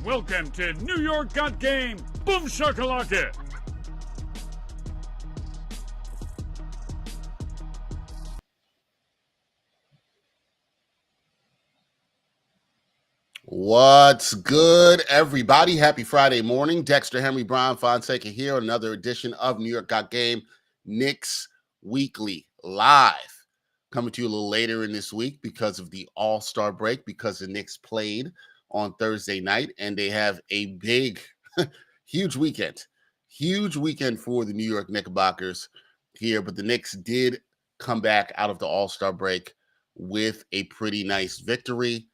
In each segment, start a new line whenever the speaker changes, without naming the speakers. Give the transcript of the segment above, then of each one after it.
Welcome to New York Got Game. Boom shakalaka.
What's good, everybody? Happy Friday morning. Dexter, Henry, Bryan, Fonseca here. Another edition of New York Got Game, Knicks Weekly Live. Coming to you a little later in this week because of the All-Star break, because the Knicks played on Thursday night, and they have a big, huge weekend. Huge weekend for the New York Knickerbockers here, but the Knicks did come back out of the All-Star break with a pretty nice victory.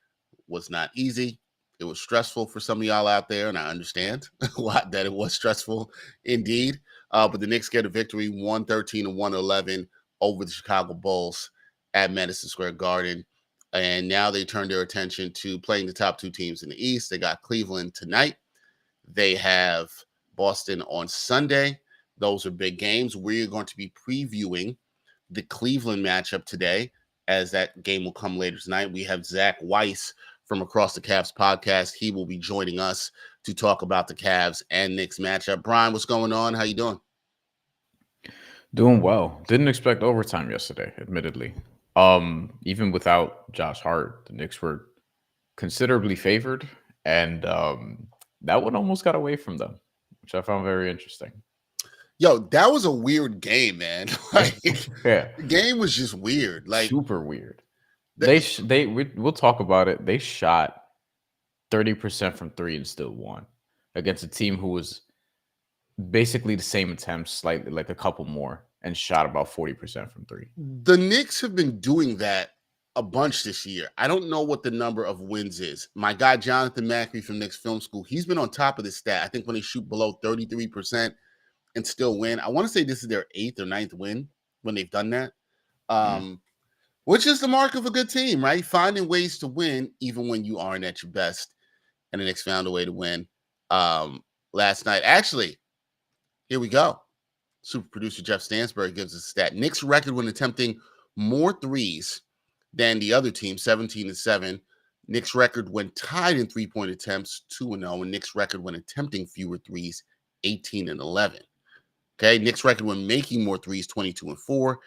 Was not easy. It was stressful for some of y'all out there, and I understand that it was stressful indeed. But the Knicks get a victory, 113-111 over the Chicago Bulls at Madison Square Garden. And now they turn their attention to playing the top two teams in the East. They got Cleveland tonight. They have Boston on Sunday. Those are big games. We're going to be previewing the Cleveland matchup today, as that game will come later tonight. We have Zach Weiss from Across the Cavs podcast. He will be joining us to talk about the Cavs and Knicks matchup. Bryan, what's going on? How you doing?
Doing well. Didn't expect overtime yesterday, admittedly. Even without Josh Hart, the Knicks were considerably favored, and that one almost got away from them, which I found very interesting.
Yo, that was a weird game, man.
Yeah,
the game was just weird, like
super weird. We'll talk about it. They shot 30% from three and still won against a team who was basically the same attempts, slightly like a couple more, and shot about 40% from three.
The Knicks have been doing that a bunch this year. I don't know what the number of wins is. My guy Jonathan Macri from Knicks Film School, he's been on top of this stat. I think when they shoot below 33% and still win, I want to say this is their 8th or 9th win when they've done that. Which is the mark of a good team, right? Finding ways to win even when you aren't at your best. And the Knicks found a way to win last night. Actually, here we go. Super producer Jeff Stansberg gives us a stat. Knicks record when attempting more threes than the other team, 17-7. Knicks record when tied in three-point attempts, 2-0. And Knicks record when attempting fewer threes, 18-11. Okay, Knicks record when making more threes, 22-4.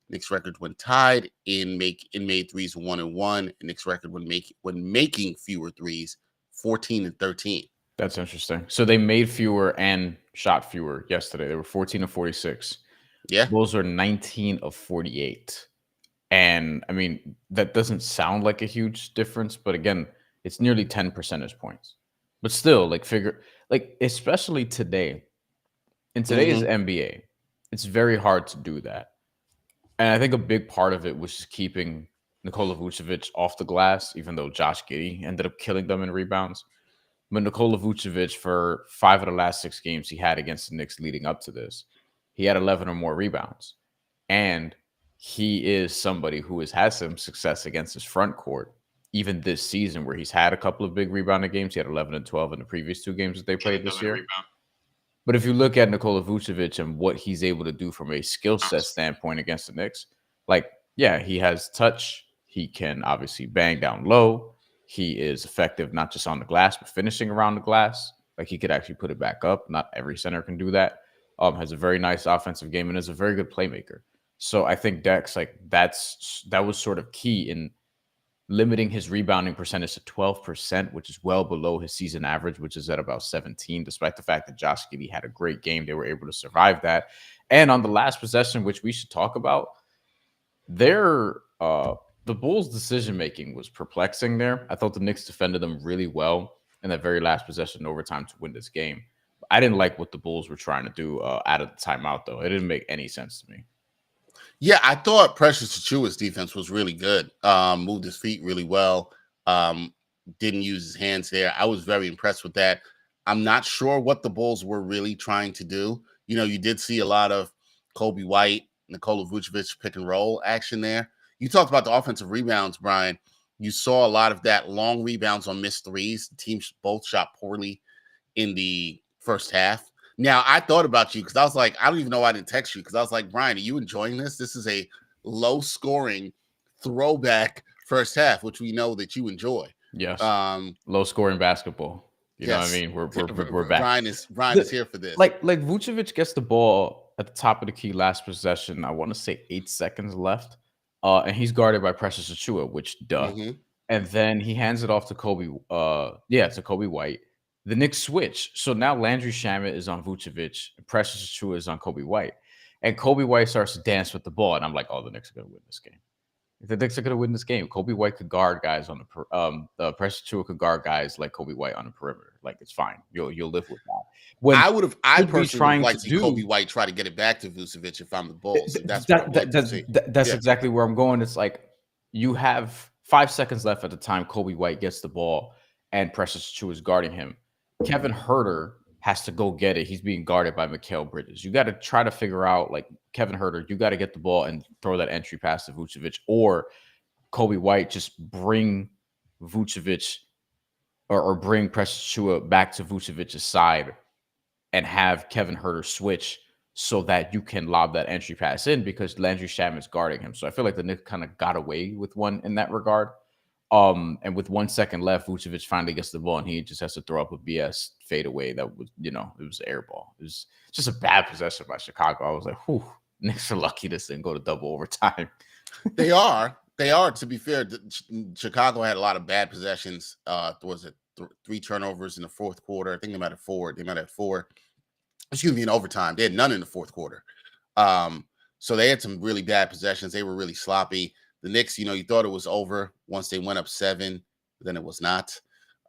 Knicks record when tied in made threes, 1-1. And Knicks record when making fewer threes, 14-13.
That's interesting. So they made fewer and shot fewer yesterday. They were 14-46.
Yeah.
Bulls are 19-48. And I mean, that doesn't sound like a huge difference, but again, it's nearly 10 percentage points. But still, especially today, in today's NBA, it's very hard to do that. And I think a big part of it was just keeping Nikola Vucevic off the glass, even though Josh Giddey ended up killing them in rebounds. But Nikola Vucevic, for 5 of the last 6 games he had against the Knicks leading up to this, he had 11 or more rebounds. And he is somebody who has had some success against his front court, even this season, where he's had a couple of big rebounding games. He had 11 and 12 in the previous 2 games that they played this year. But if you look at Nikola Vucevic and what he's able to do from a skill set standpoint against the Knicks, he has touch. He can obviously bang down low. He is effective not just on the glass, but finishing around the glass. Like, he could actually put it back up. Not every center can do that. Has a very nice offensive game and is a very good playmaker. So I think Dex, that was sort of key in limiting his rebounding percentage to 12%, which is well below his season average, which is at about 17. Despite the fact that Josh Giddey had a great game, they were able to survive that. And on the last possession, which we should talk about, the Bulls' decision-making was perplexing there. I thought the Knicks defended them really well in that very last possession in overtime to win this game. I didn't like what the Bulls were trying to do out of the timeout, though. It didn't make any sense to me.
Yeah, I thought Precious Achiuwa's defense was really good. Moved his feet really well. Didn't use his hands there. I was very impressed with that. I'm not sure what the Bulls were really trying to do. You know, you did see a lot of Kobe White, Nikola Vucevic pick and roll action there. You talked about the offensive rebounds, Bryan. You saw a lot of that, long rebounds on missed threes. The teams both shot poorly in the first half. Now, I thought about you because I was like, I don't even know why I didn't text you, because I was like, Bryan, are you enjoying this? This is a low-scoring throwback first half, which we know that you enjoy.
Yes. Low-scoring basketball. You know what I mean? We're back.
Bryan is here for this.
Like Vucevic gets the ball at the top of the key last possession. I want to say 8 seconds left. And he's guarded by Precious Achiuwa, which
Mm-hmm.
And then he hands it off to Kobe. To Kobe White. The Knicks switch. So now Landry Shamet is on Vucevic. Precious Achiuwa is on Kobe White. And Kobe White starts to dance with the ball. And I'm like, oh, the Knicks are going to win this game. The Knicks are going to win this game. Kobe White could guard guys on the Precious Achiuwa could guard guys like Kobe White on the perimeter. Like, it's fine. You'll live with that.
I personally would like to see Kobe White try to get it back to Vucevic if I'm the Bulls.
That's exactly where I'm going. It's like you have 5 seconds left at the time Kobe White gets the ball and Precious Achiuwa is guarding him. Kevin Huerter has to go get it. He's being guarded by Mikal Bridges. You got to try to figure out, like, Kevin Huerter, you got to get the ball and throw that entry pass to Vucevic, or Kobe White just bring Vucevic or bring Precious Achiuwa back to Vucevic's side and have Kevin Huerter switch so that you can lob that entry pass in because Landry Shamet's guarding him. So I feel like the Knicks kind of got away with one in that regard. And with 1 second left, Vucevic finally gets the ball and he just has to throw up a BS fadeaway that was, it was an air ball. It was just a bad possession by Chicago. I was like, whew, Knicks are lucky this didn't go to double overtime.
They are. To be fair, Chicago had a lot of bad possessions. Was it 3 turnovers in the fourth quarter? I think they might have 4. They might have 4. Excuse me, in overtime. They had none in the fourth quarter. So they had some really bad possessions. They were really sloppy. The Knicks, you thought it was over once they went up 7, then it was not.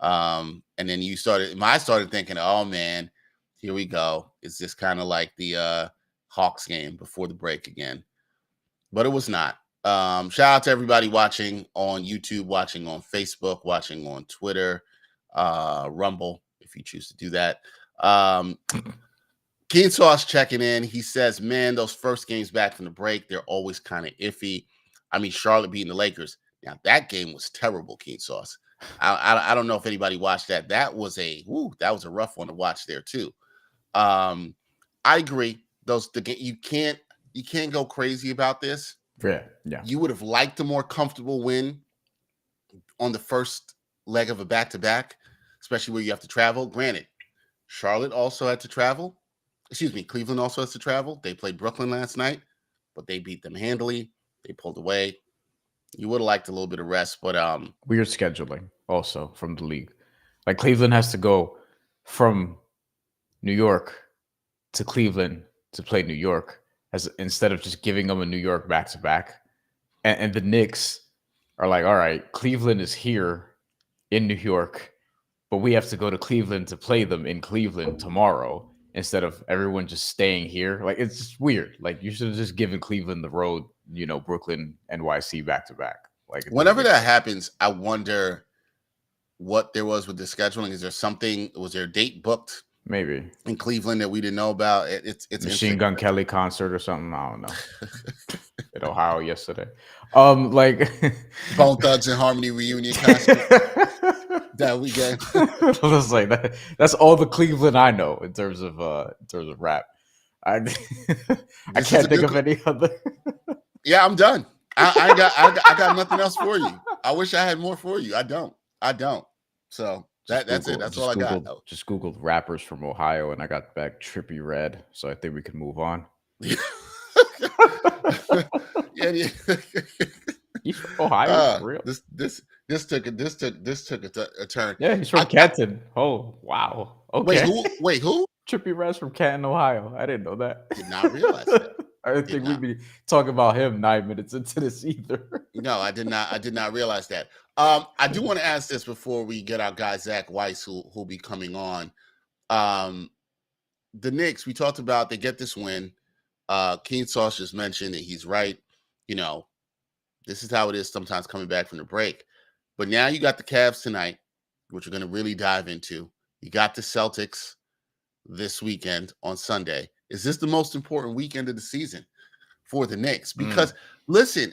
And then I started thinking, oh man, here we go. Is this kind of like the Hawks game before the break again? But it was not. Shout out to everybody watching on YouTube, watching on Facebook, watching on Twitter, Rumble, if you choose to do that. Keen Sauce checking in. He says, man, those first games back from the break, they're always kind of iffy. I mean, Charlotte beating the Lakers. Now, that game was terrible, Keen Sauce. I don't know if anybody watched that. That was a rough one to watch there, too. I agree. You can't go crazy about this.
Yeah.
You would have liked a more comfortable win on the first leg of a back-to-back, especially where you have to travel. Granted, Charlotte also had to travel. Excuse me, Cleveland also has to travel. They played Brooklyn last night, but they beat them handily. They pulled away. You would have liked a little bit of rest, but
weird scheduling also from the league. Like Cleveland has to go from New York to Cleveland to play New York instead of just giving them a New York back-to-back. And the Knicks are like, all right, Cleveland is here in New York, but we have to go to Cleveland to play them in Cleveland tomorrow instead of everyone just staying here. Like, it's just weird. Like, you should have just given Cleveland the road, Brooklyn, NYC back-to-back. Like,
whenever that happens, I wonder what there was with the scheduling. Is there something? Was there a date booked?
Maybe
in Cleveland that we didn't know about. It's
Machine Gun Kelly concert or something. I don't know. In Ohio yesterday. Like
Bone Thugs and Harmony reunion concert that weekend.
It's like that. That's all the Cleveland I know in terms of rap. I can't think of any other.
Yeah, I'm done. I got nothing else for you. I wish I had more for you. I don't. So that's it. That's all I got.
Just Googled rappers from Ohio and I got back Trippie Redd. So I think we can move on.
Yeah.
He's from Ohio. For real.
This took a turn.
Yeah, he's from Canton. Oh, wow. Okay.
Wait, who?
Trippie Redd's from Canton, Ohio. I didn't know that.
Did not realize that.
I didn't think we'd be talking about him 9 minutes into this either.
No, I did not realize that. I do want to ask this before we get our guy Zach Weiss, who'll be coming on. The Knicks, we talked about, they get this win. Keen Sauce just mentioned that he's right. This is how it is sometimes coming back from the break. But now you got the Cavs tonight, which we're going to really dive into. You got the Celtics this weekend on Sunday. Is this the most important weekend of the season for the Knicks? Because, listen,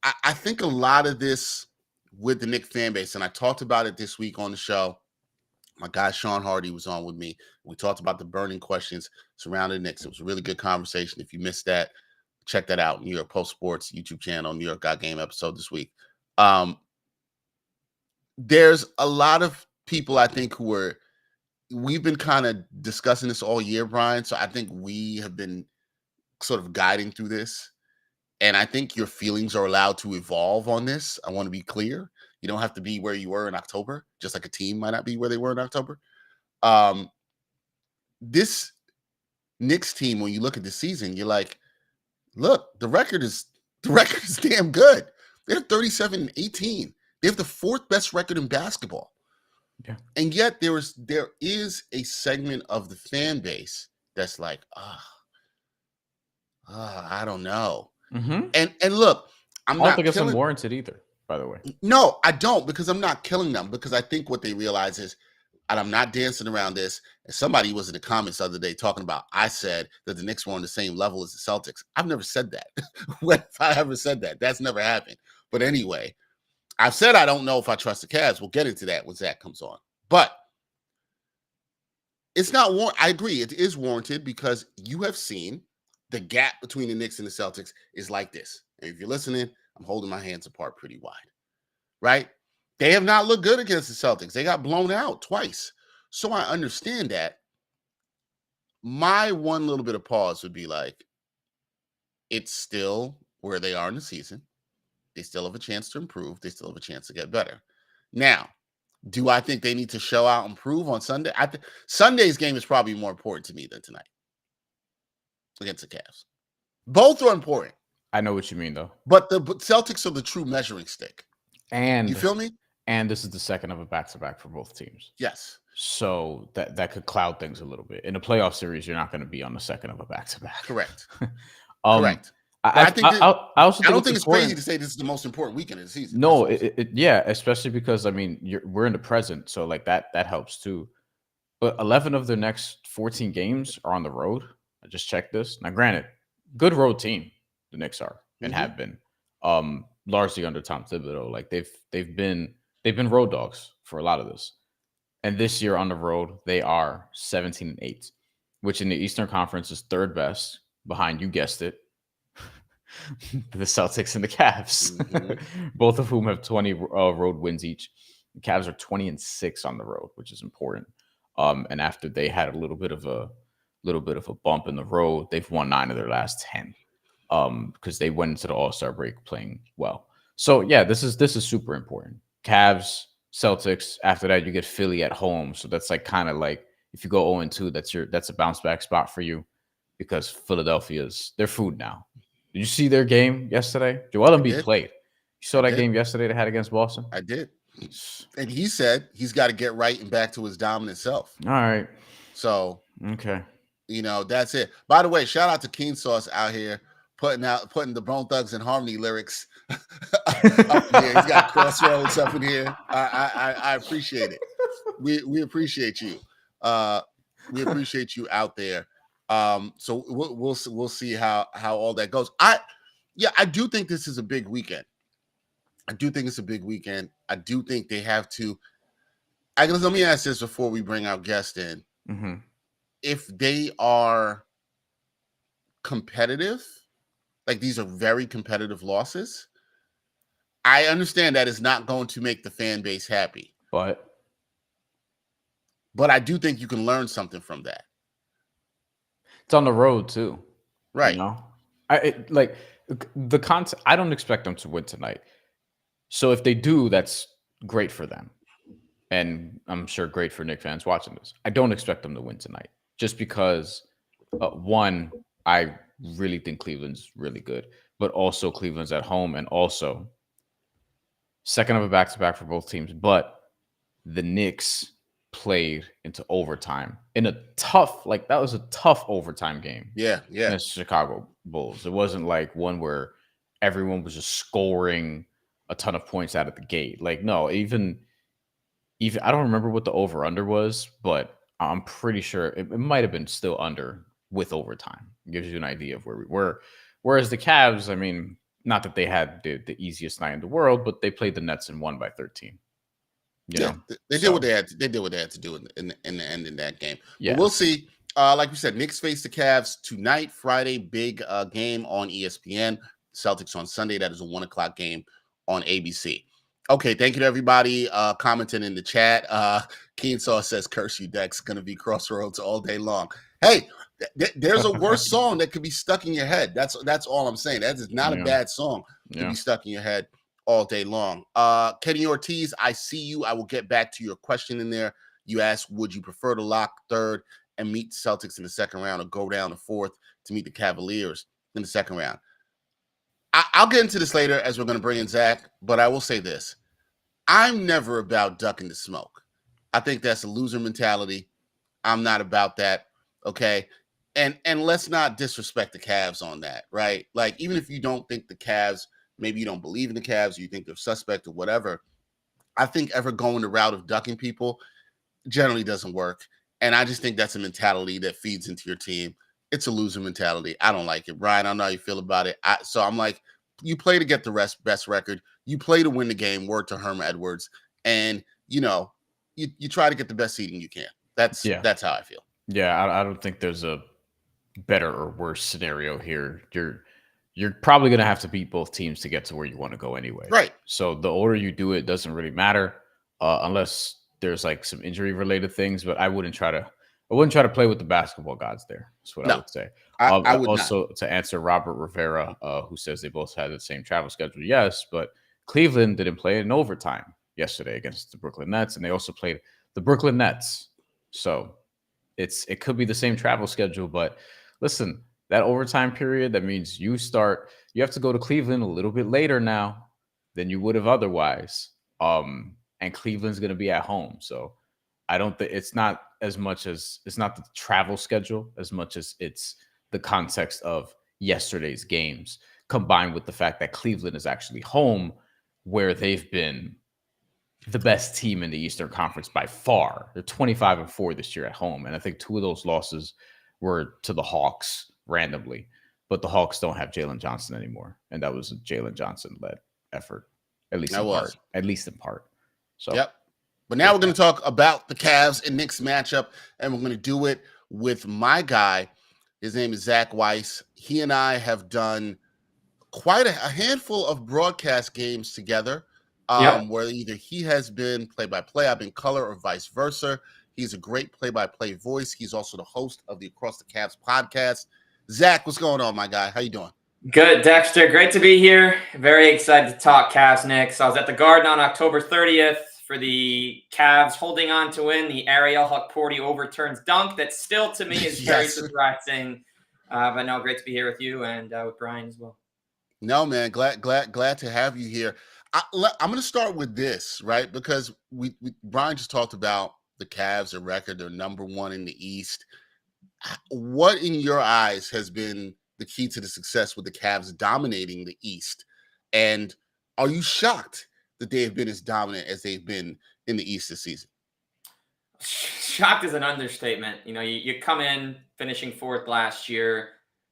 I think a lot of this with the Knicks fan base, and I talked about it this week on the show. My guy Sean Hardy was on with me. We talked about the burning questions surrounding the Knicks. It was a really good conversation. If you missed that, check that out. New York Post Sports YouTube channel, New York Got Game episode this week. There's a lot of people, I think, who were we've been kind of discussing this all year, Brian. So I think we have been sort of guiding through this. And I think your feelings are allowed to evolve on this. I want to be clear. You don't have to be where you were in October, just like a team might not be where they were in October. This Knicks team, when you look at the season, you're like, look, the record is damn good. They're 37-18. They have the fourth best record in basketball.
Yeah.
And yet there is a segment of the fan base that's like, I don't know.
Mm-hmm.
And look,
I don't think it's unwarranted either, by the way.
No, I don't, because I'm not killing them, because I think what they realize is, and I'm not dancing around this, and somebody was in the comments the other day talking about, I said that the Knicks were on the same level as the Celtics. I've never said that. When have I ever said that? That's never happened. But anyway, I've said I don't know if I trust the Cavs. We'll get into that when Zach comes on. But it's not I agree, it is warranted, because you have seen the gap between the Knicks and the Celtics is like this. And if you're listening, I'm holding my hands apart pretty wide, right? They have not looked good against the Celtics. They got blown out twice. So I understand that. My one little bit of pause would be like, it's still where they are in the season. They still have a chance to improve. They still have a chance to get better. Now, do I think they need to show out and prove on Sunday? Sunday's game is probably more important to me than tonight against the Cavs. Both are important.
I know what you mean, though.
But the Celtics are the true measuring stick.
And
you feel me?
And this is the second of a back-to-back for both teams.
Yes.
So that could cloud things a little bit. In a playoff series, you're not going to be on the second of a back-to-back.
Correct.
Correct.
I don't think it's
important.
crazy to say this is the most important weekend of the season.
No, yeah, especially because, I mean, we're in the present, so like that helps too. But 11 of their next 14 games are on the road. I just checked this. Now, granted, good road team the Knicks are and have been, largely under Tom Thibodeau. Like they've been road dogs for a lot of this. And this year on the road, they are 17-8, which in the Eastern Conference is third best behind, you guessed it, the Celtics and the Cavs, both of whom have 20 road wins each. The Cavs are 20-6 on the road, which is important. And after they had a little bit of a bump in the road, they've won 9 of their last 10 because they went into the All-Star break playing well. So yeah, this is super important. Cavs, Celtics. After that, you get Philly at home. So that's like kind of like if you go 0-2, that's a bounce back spot for you because Philadelphia's their food now. Did you see their game yesterday? Joel Embiid played. You saw that game yesterday they had against Boston?
I did. And he said he's got to get right and back to his dominant self.
All right.
So,
okay.
That's it. By the way, shout out to Keen Sauce out here putting the Bone Thugs and Harmony lyrics up here. He's got Crossroads up in here. I appreciate it. We appreciate you. We appreciate you out there. So we'll see how all that goes. I do think this is a big weekend. I do think it's a big weekend. I do think they have to. Let me ask this before we bring our guest in.
Mm-hmm.
If they are competitive, like these are very competitive losses, I understand that it's not going to make the fan base happy. But I do think you can learn something from that.
It's on the road too.
Right.
You know? The concept, I don't expect them to win tonight. So if they do, that's great for them. And I'm sure great for Knicks fans watching this. I don't expect them to win tonight. Just because, one, I really think Cleveland's really good. But also Cleveland's at home. And also, second of a back-to-back for both teams. But the Knicks played into overtime in a tough, that was a tough overtime game.
Yeah.
Against Chicago Bulls. It wasn't like one where everyone was just scoring a ton of points out of the gate. No, even I don't remember what the over-under was, but I'm pretty sure it might have been still under with overtime. It gives you an idea of where we were. Whereas the Cavs, I mean, not that they had the easiest night in the world, but they played the Nets and won by 13. You know?
They did what they had to. They did what they had to do in the end in that game.
Yeah,
but we'll see. Like we said, Knicks face the Cavs tonight, Friday, big game on ESPN. Celtics on Sunday. That is a 1:00 game on ABC. Okay, thank you to everybody commenting in the chat. Keensaw says, "Curse you, Dex. Going to be Crossroads all day long." Hey, there's a worse song that could be stuck in your head. That's all I'm saying. That is not a bad song to be stuck in your head all day long. Kenny Ortiz, I see you. I will get back to your question in there. You asked, would you prefer to lock third and meet the Celtics in the second round, or go down to fourth to meet the Cavaliers in the second round? I'll get into this later as we're going to bring in Zach, but I will say this. I'm never about ducking the smoke. I think that's a loser mentality. I'm not about that. Okay. And let's not disrespect the Cavs on that, right? Like, even if you don't think the Cavs, maybe you don't believe in the Cavs, you think they're suspect or whatever, I think ever going the route of ducking people generally doesn't work. And I just think that's a mentality that feeds into your team. It's a loser mentality. I don't like it. Bryan, I don't know how you feel about it. So I'm like, you play to get the best record. You play to win the game, word to Herm Edwards. And, you try to get the best seeding you can. That's how I feel.
Yeah, I don't think there's a better or worse scenario here. You're probably going to have to beat both teams to get to where you want to go anyway.
Right.
So the order you do it doesn't really matter unless there's like some injury related things, but I wouldn't try to play with the basketball gods there. That's what I would say.
I would
also not. To answer Robert Rivera, who says they both had the same travel schedule. Yes, but Cleveland didn't play in overtime yesterday against the Brooklyn Nets, and they also played the Brooklyn Nets. So it could be the same travel schedule, but listen, that overtime period, that means you have to go to Cleveland a little bit later now than you would have otherwise. And Cleveland's going to be at home. So I don't think it's not the travel schedule as much as it's the context of yesterday's games combined with the fact that Cleveland is actually home, where they've been the best team in the Eastern Conference by far. They're 25-4 this year at home. And I think 2 of those losses were to the Hawks randomly, but the Hawks don't have Jalen Johnson anymore. And that was a Jalen Johnson led effort, at least in part. So,
yep. But now we're going to talk about the Cavs and Knicks matchup, and we're going to do it with my guy. His name is Zach Weiss. He and I have done quite a handful of broadcast games together, where either he has been play-by-play, I've been color, or vice versa. He's a great play-by-play voice. He's also the host of the Across the Cavs podcast. Zach, what's going on, my guy? How you doing?
Good, Dexter. Great to be here. Very excited to talk Cavs Knicks. I was at the Garden on October 30th for the Cavs holding on to win the Ariel Hukporti overturns dunk. That still, to me, is very surprising. But no, great to be here with you and with Bryan as well.
No, man, glad to have you here. I'm going to start with this, right? Because Bryan just talked about the Cavs, their record, they're number 1 in the East. What, in your eyes, has been the key to the success with the Cavs dominating the East? And are you shocked that they have been as dominant as they've been in the East this season?
Shocked is an understatement. You come in finishing 4th last year.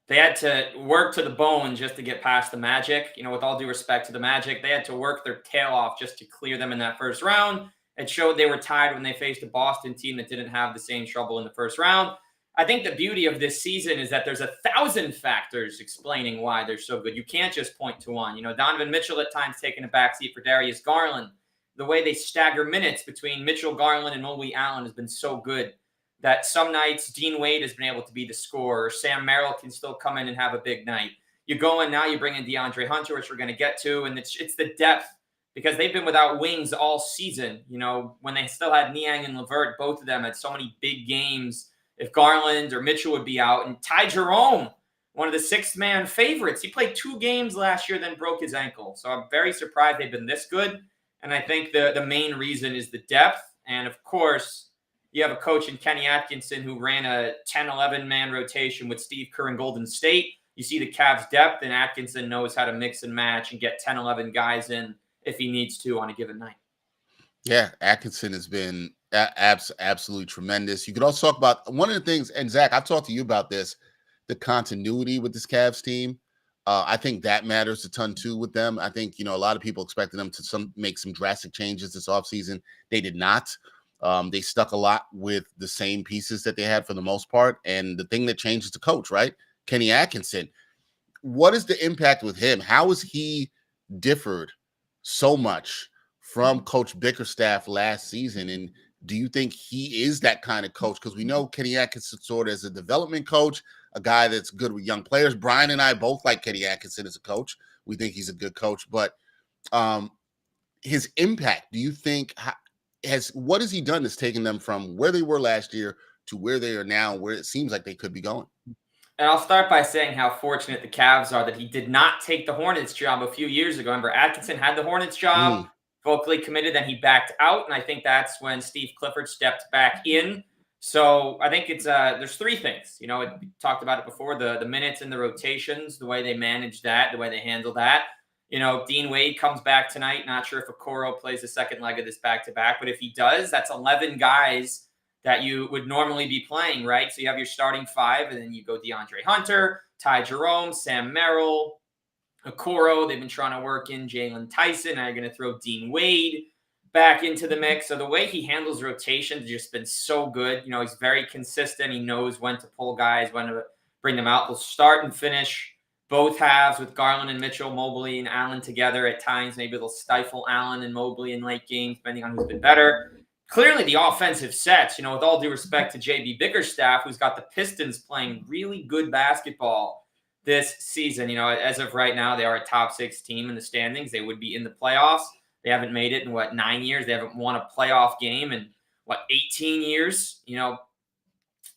They had to work to the bone just to get past the Magic. With all due respect to the Magic, they had to work their tail off just to clear them in that first round. It showed they were tied when they faced a Boston team that didn't have the same trouble in the first round. I think the beauty of this season is that there's 1,000 factors explaining why they're so good. You can't just point to one. Donovan Mitchell at times taking a backseat for Darius Garland. The way they stagger minutes between Mitchell, Garland, and Mobley Allen has been so good that some nights Dean Wade has been able to be the scorer. Sam Merrill can still come in and have a big night. You go in now, you bring in DeAndre Hunter, which we're going to get to, and it's the depth, because they've been without wings all season. When they still had Niang and LeVert, both of them had so many big games. If Garland or Mitchell would be out, and Ty Jerome, one of the 6th-man favorites, he played 2 games last year, then broke his ankle. So I'm very surprised they've been this good. And I think the main reason is the depth. And of course, you have a coach in Kenny Atkinson who ran a 10, 11-man rotation with Steve Kerr in Golden State. You see the Cavs' depth, and Atkinson knows how to mix and match and get 10, 11 guys in if he needs to on a given night.
Yeah, Atkinson has been absolutely tremendous. You could also talk about one of the things, and Zach, I've talked to you about this, the continuity with this Cavs team. I think that matters a ton too with them. I think, a lot of people expected them to make some drastic changes this offseason. They did not. They stuck a lot with the same pieces that they had for the most part. And the thing that changed is the coach, right? Kenny Atkinson. What is the impact with him? How has he differed so much from Coach Bickerstaff last season. And do you think he is that kind of coach? Because we know Kenny Atkinson sort of as a development coach, a guy that's good with young players. Bryan and I both like Kenny Atkinson as a coach. We think he's a good coach, but his impact, do you think what has he done that's taken them from where they were last year to where they are now, where it seems like they could be going?
And I'll start by saying how fortunate the Cavs are that he did not take the Hornets job a few years ago. Remember, Atkinson had the Hornets job, vocally committed, then he backed out, and I think that's when Steve Clifford stepped back in. So I think it's there's three things. We talked about it before, the minutes and the rotations, the way they manage that, the way they handle that. Dean Wade comes back tonight. Not sure if Okoro plays the second leg of this back-to-back, but if he does, that's 11 guys that you would normally be playing, right? So you have your starting five, and then you go DeAndre Hunter, Ty Jerome, Sam Merrill, Okoro. They've been trying to work in Jalen Tyson. Now you're going to throw Dean Wade back into the mix. So the way he handles rotations has just been so good. He's very consistent. He knows when to pull guys, when to bring them out. They'll start and finish both halves with Garland and Mitchell, Mobley and Allen together at times. Maybe they'll stifle Allen and Mobley in late games, depending on who's been better. Clearly, the offensive sets, with all due respect to JB Bickerstaff, who's got the Pistons playing really good basketball this season. As of right now, they are a top 6 team in the standings. They would be in the playoffs. They haven't made it in, 9 years? They haven't won a playoff game in, 18 years?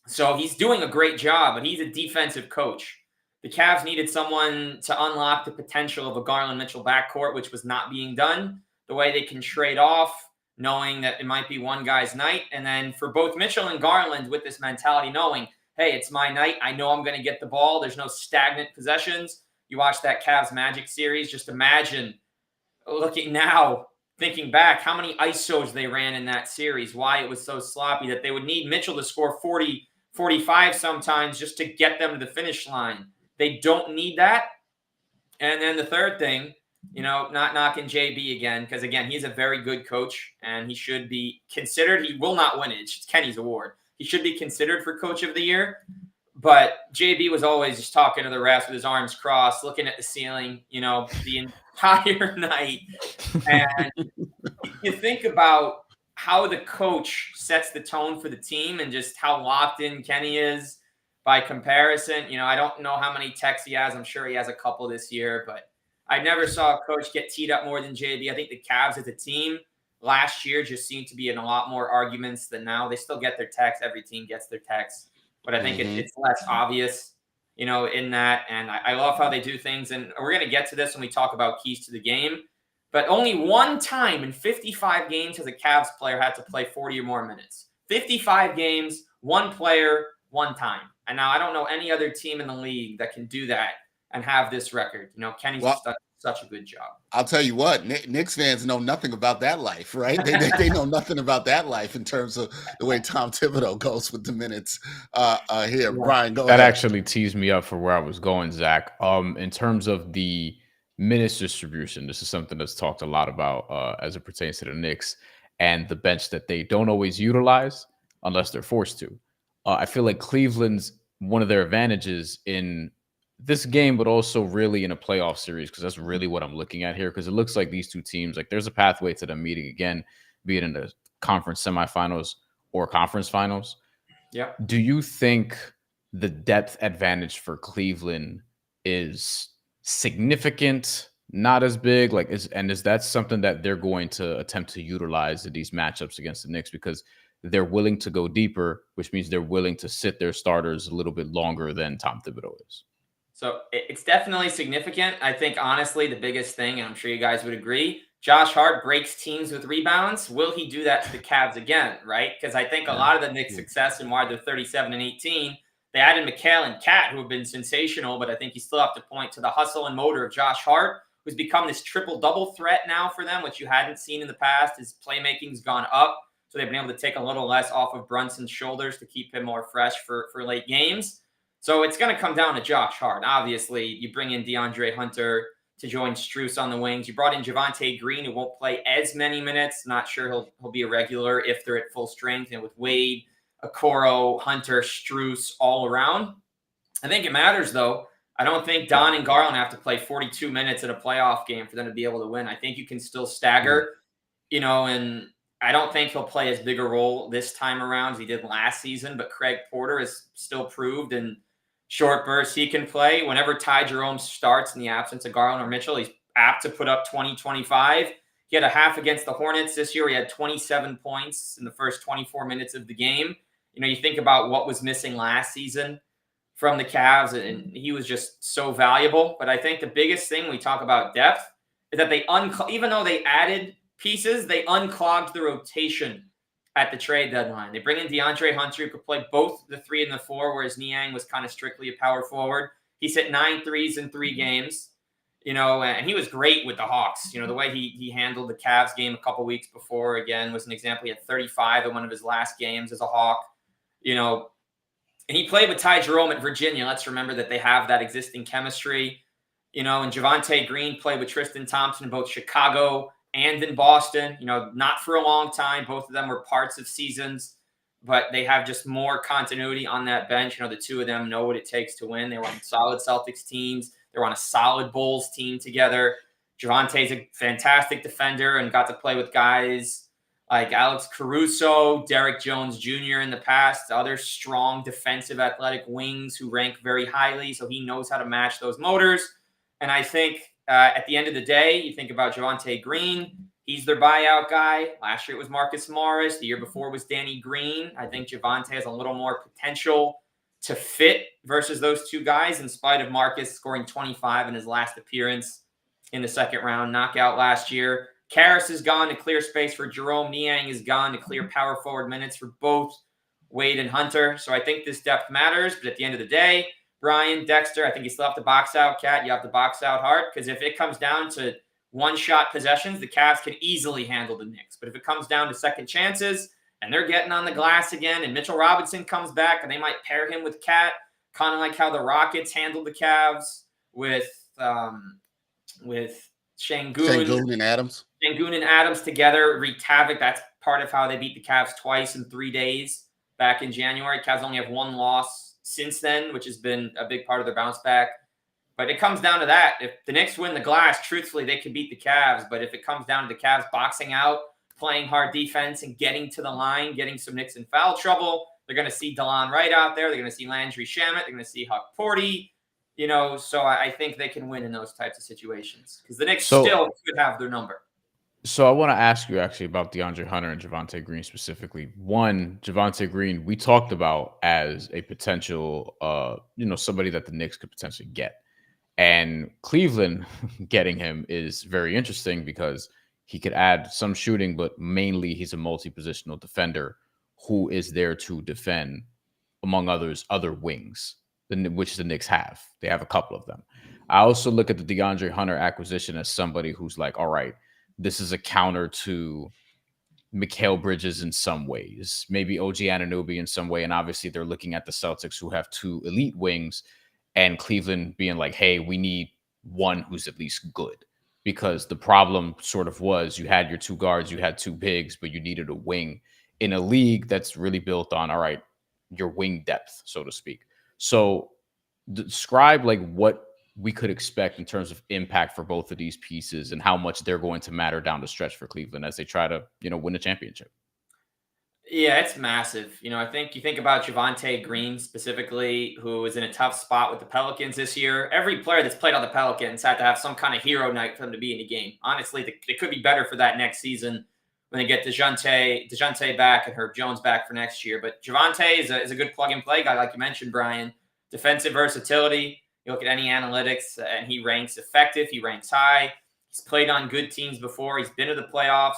So he's doing a great job, but he's a defensive coach. The Cavs needed someone to unlock the potential of a Garland-Mitchell backcourt, which was not being done. The way they can trade off, knowing that it might be one guy's night. And then for both Mitchell and Garland with this mentality, knowing, hey, it's my night. I know I'm going to get the ball. There's no stagnant possessions. You watch that Cavs Magic series. Just imagine looking now, thinking back, how many ISOs they ran in that series, why it was so sloppy that they would need Mitchell to score 40, 45 sometimes just to get them to the finish line. They don't need that. And then the third thing, not knocking JB again, because, again, he's a very good coach, and he should be considered. He will not win it. It's Kenny's award. He should be considered for Coach of the Year. But JB was always just talking to the refs with his arms crossed, looking at the ceiling, the entire night. And you think about how the coach sets the tone for the team and just how locked in Kenny is by comparison. I don't know how many texts he has. I'm sure he has a couple this year, but I never saw a coach get teed up more than JB. I think the Cavs as a team last year just seemed to be in a lot more arguments than now. They still get their texts. Every team gets their texts. But I think it's less obvious, in that. And I love how they do things. And we're going to get to this when we talk about keys to the game. But only one time in 55 games has a Cavs player had to play 40 or more minutes. 55 games, one player, one time. And now I don't know any other team in the league that can do that and have this record. Kenny's just done such a good job.
I'll tell you what, Knicks fans know nothing about that life, right? They know nothing about that life in terms of the way Tom Thibodeau goes with the minutes here. Bryan, go ahead.
That actually teased me up for where I was going, Zach. In terms of the minutes distribution, this is something that's talked a lot about as it pertains to the Knicks and the bench that they don't always utilize unless they're forced to. I feel like Cleveland's one of their advantages in this game, but also really in a playoff series, because that's really what I'm looking at here, because it looks like these two teams, like there's a pathway to them meeting again, be it in the conference semifinals or conference finals.
Yeah.
Do you think the depth advantage for Cleveland is significant, not as big? Is that something that they're going to attempt to utilize in these matchups against the Knicks, because they're willing to go deeper, which means they're willing to sit their starters a little bit longer than Tom Thibodeau is?
So it's definitely significant. I think, honestly, the biggest thing, and I'm sure you guys would agree, Josh Hart breaks teams with rebounds. Will he do that to the Cavs again, right? Because I think a lot of the Knicks' success and why they're 37-18, they added McHale and Cat, who have been sensational, but I think you still have to point to the hustle and motor of Josh Hart, who's become this triple-double threat now for them, which you hadn't seen in the past. His playmaking's gone up, so they've been able to take a little less off of Brunson's shoulders to keep him more fresh for late games. So it's going to come down to Josh Hart. Obviously, you bring in DeAndre Hunter to join Strus on the wings. You brought in Javonte Green, who won't play as many minutes. Not sure he'll be a regular if they're at full strength. And with Wade, Okoro, Hunter, Strus all around. I think it matters, though. I don't think Don and Garland have to play 42 minutes in a playoff game for them to be able to win. I think you can still stagger. And I don't think he'll play as big a role this time around as he did last season, but Craig Porter has still proved in short bursts he can play. Whenever Ty Jerome starts in the absence of Garland or Mitchell, he's apt to put up 20, 25. He had a half against the Hornets this year. He had 27 points in the first 24 minutes of the game. You think about what was missing last season from the Cavs, and he was just so valuable. But I think the biggest thing we talk about depth is that they even though they added pieces, they unclogged the rotation at the trade deadline. They bring in DeAndre Hunter, who could play both the 3 and the 4, whereas Niang was kind of strictly a power forward. He's hit 9 threes in 3 games, and he was great with the Hawks. The way he handled the Cavs game a couple weeks before, again, was an example. He had 35 in one of his last games as a Hawk, and he played with Ty Jerome at Virginia. Let's remember that they have that existing chemistry, and Javonte Green played with Tristan Thompson in both Chicago and in Boston, not for a long time. Both of them were parts of seasons, but they have just more continuity on that bench. The two of them know what it takes to win. They were on solid Celtics teams. They were on a solid Bulls team together. Javonte's a fantastic defender and got to play with guys like Alex Caruso, Derek Jones Jr. in the past, other strong defensive athletic wings who rank very highly. So he knows how to match those motors. And I think at the end of the day, you think about Javonte Green. He's their buyout guy. Last year it was Marcus Morris. The year before was Danny Green. I think Javonte has a little more potential to fit versus those two guys, in spite of Marcus scoring 25 in his last appearance in the second round knockout last year. Karras is gone to clear space for Jerome. Niang is gone to clear power forward minutes for both Wade and Hunter. So I think this depth matters. But at the end of the day, Bryan, Dexter, I think you still have to box out, Cat. You have to box out hard, because if it comes down to one-shot possessions, the Cavs can easily handle the Knicks. But if it comes down to second chances and they're getting on the glass again and Mitchell Robinson comes back and they might pair him with Cat, kind of like how the Rockets handled the Cavs with
Şengün and Adams.
Şengün and Adams together wreaked havoc. That's part of how they beat the Cavs twice in 3 days back in January. Cavs only have 1 loss since then, which has been a big part of their bounce back. But it comes down to that. If the Knicks win the glass, truthfully, they can beat the Cavs. But if it comes down to the Cavs boxing out, playing hard defense, and getting to the line, getting some Knicks in foul trouble, they're going to see DeLon Wright out there. They're going to see Landry Shamet. They're going to see Huck Porty. So I think they can win in those types of situations, because the Knicks still could have their number.
So I want to ask you actually about DeAndre Hunter and Javonte Green specifically. One, Javonte Green, we talked about as a potential, somebody that the Knicks could potentially get. And Cleveland getting him is very interesting because he could add some shooting, but mainly he's a multi-positional defender who is there to defend, among others, other wings, which the Knicks have. They have a couple of them. I also look at the DeAndre Hunter acquisition as somebody who's like, all right, this is a counter to Mikal Bridges in some ways, maybe OG Anunoby in some way. And obviously they're looking at the Celtics, who have 2 elite wings, and Cleveland being like, hey, we need one who's at least good. Because the problem sort of was you had your 2 guards, you had 2 bigs, but you needed a wing in a league that's really built on, all right, your wing depth, so to speak. So describe like what we could expect in terms of impact for both of these pieces and how much they're going to matter down the stretch for Cleveland as they try to, win a championship.
Yeah, it's massive. I think you think about Javonte Green specifically, who is in a tough spot with the Pelicans this year. Every player that's played on the Pelicans had to have some kind of hero night for them to be in the game. Honestly, it could be better for that next season when they get DeJounte back and Herb Jones back for next year. But Javonte is a good plug-and-play guy, like you mentioned, Bryan. Defensive versatility. You look at any analytics, and he ranks effective. He ranks high. He's played on good teams before. He's been to the playoffs.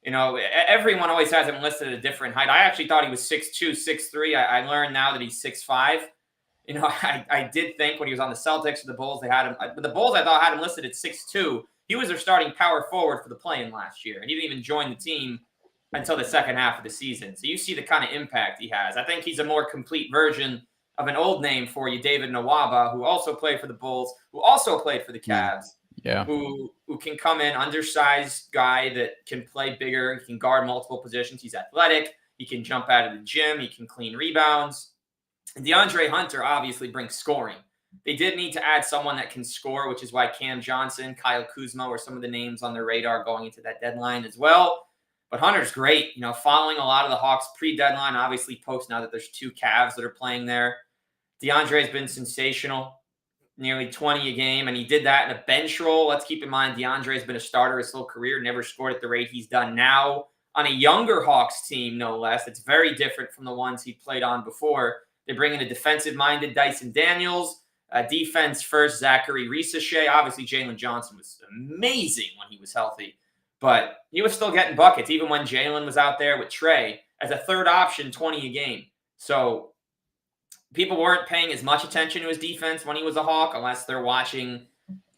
Everyone always has him listed at a different height. I actually thought he was 6'2", 6'3". I learned now that he's 6'5". I did think when he was on the Celtics or the Bulls, they had him. But the Bulls, I thought, had him listed at 6'2". He was their starting power forward for the play-in last year, and he didn't even join the team until the second half of the season. So you see the kind of impact he has. I think he's a more complete version of an old name for you, David Nwaba, who also played for the Bulls, who also played for the Cavs.
Yeah.
Who can come in, undersized guy that can play bigger. He can guard multiple positions. He's athletic. He can jump out of the gym. He can clean rebounds. And DeAndre Hunter obviously brings scoring. They did need to add someone that can score, which is why Cam Johnson, Kyle Kuzma were some of the names on their radar going into that deadline as well. But Hunter's great, following a lot of the Hawks pre-deadline, obviously post now that there's 2 Cavs that are playing there. DeAndre's been sensational, nearly 20 a game, and he did that in a bench role. Let's keep in mind DeAndre's been a starter his whole career, never scored at the rate he's done now on a younger Hawks team, no less. It's very different from the ones he played on before. They bring in a defensive-minded Dyson Daniels, defense first Zachary Risachet. Obviously, Jalen Johnson was amazing when he was healthy, but he was still getting buckets, even when Jalen was out there with Trey as a third option, 20 a game. So people weren't paying as much attention to his defense when he was a Hawk, unless they're watching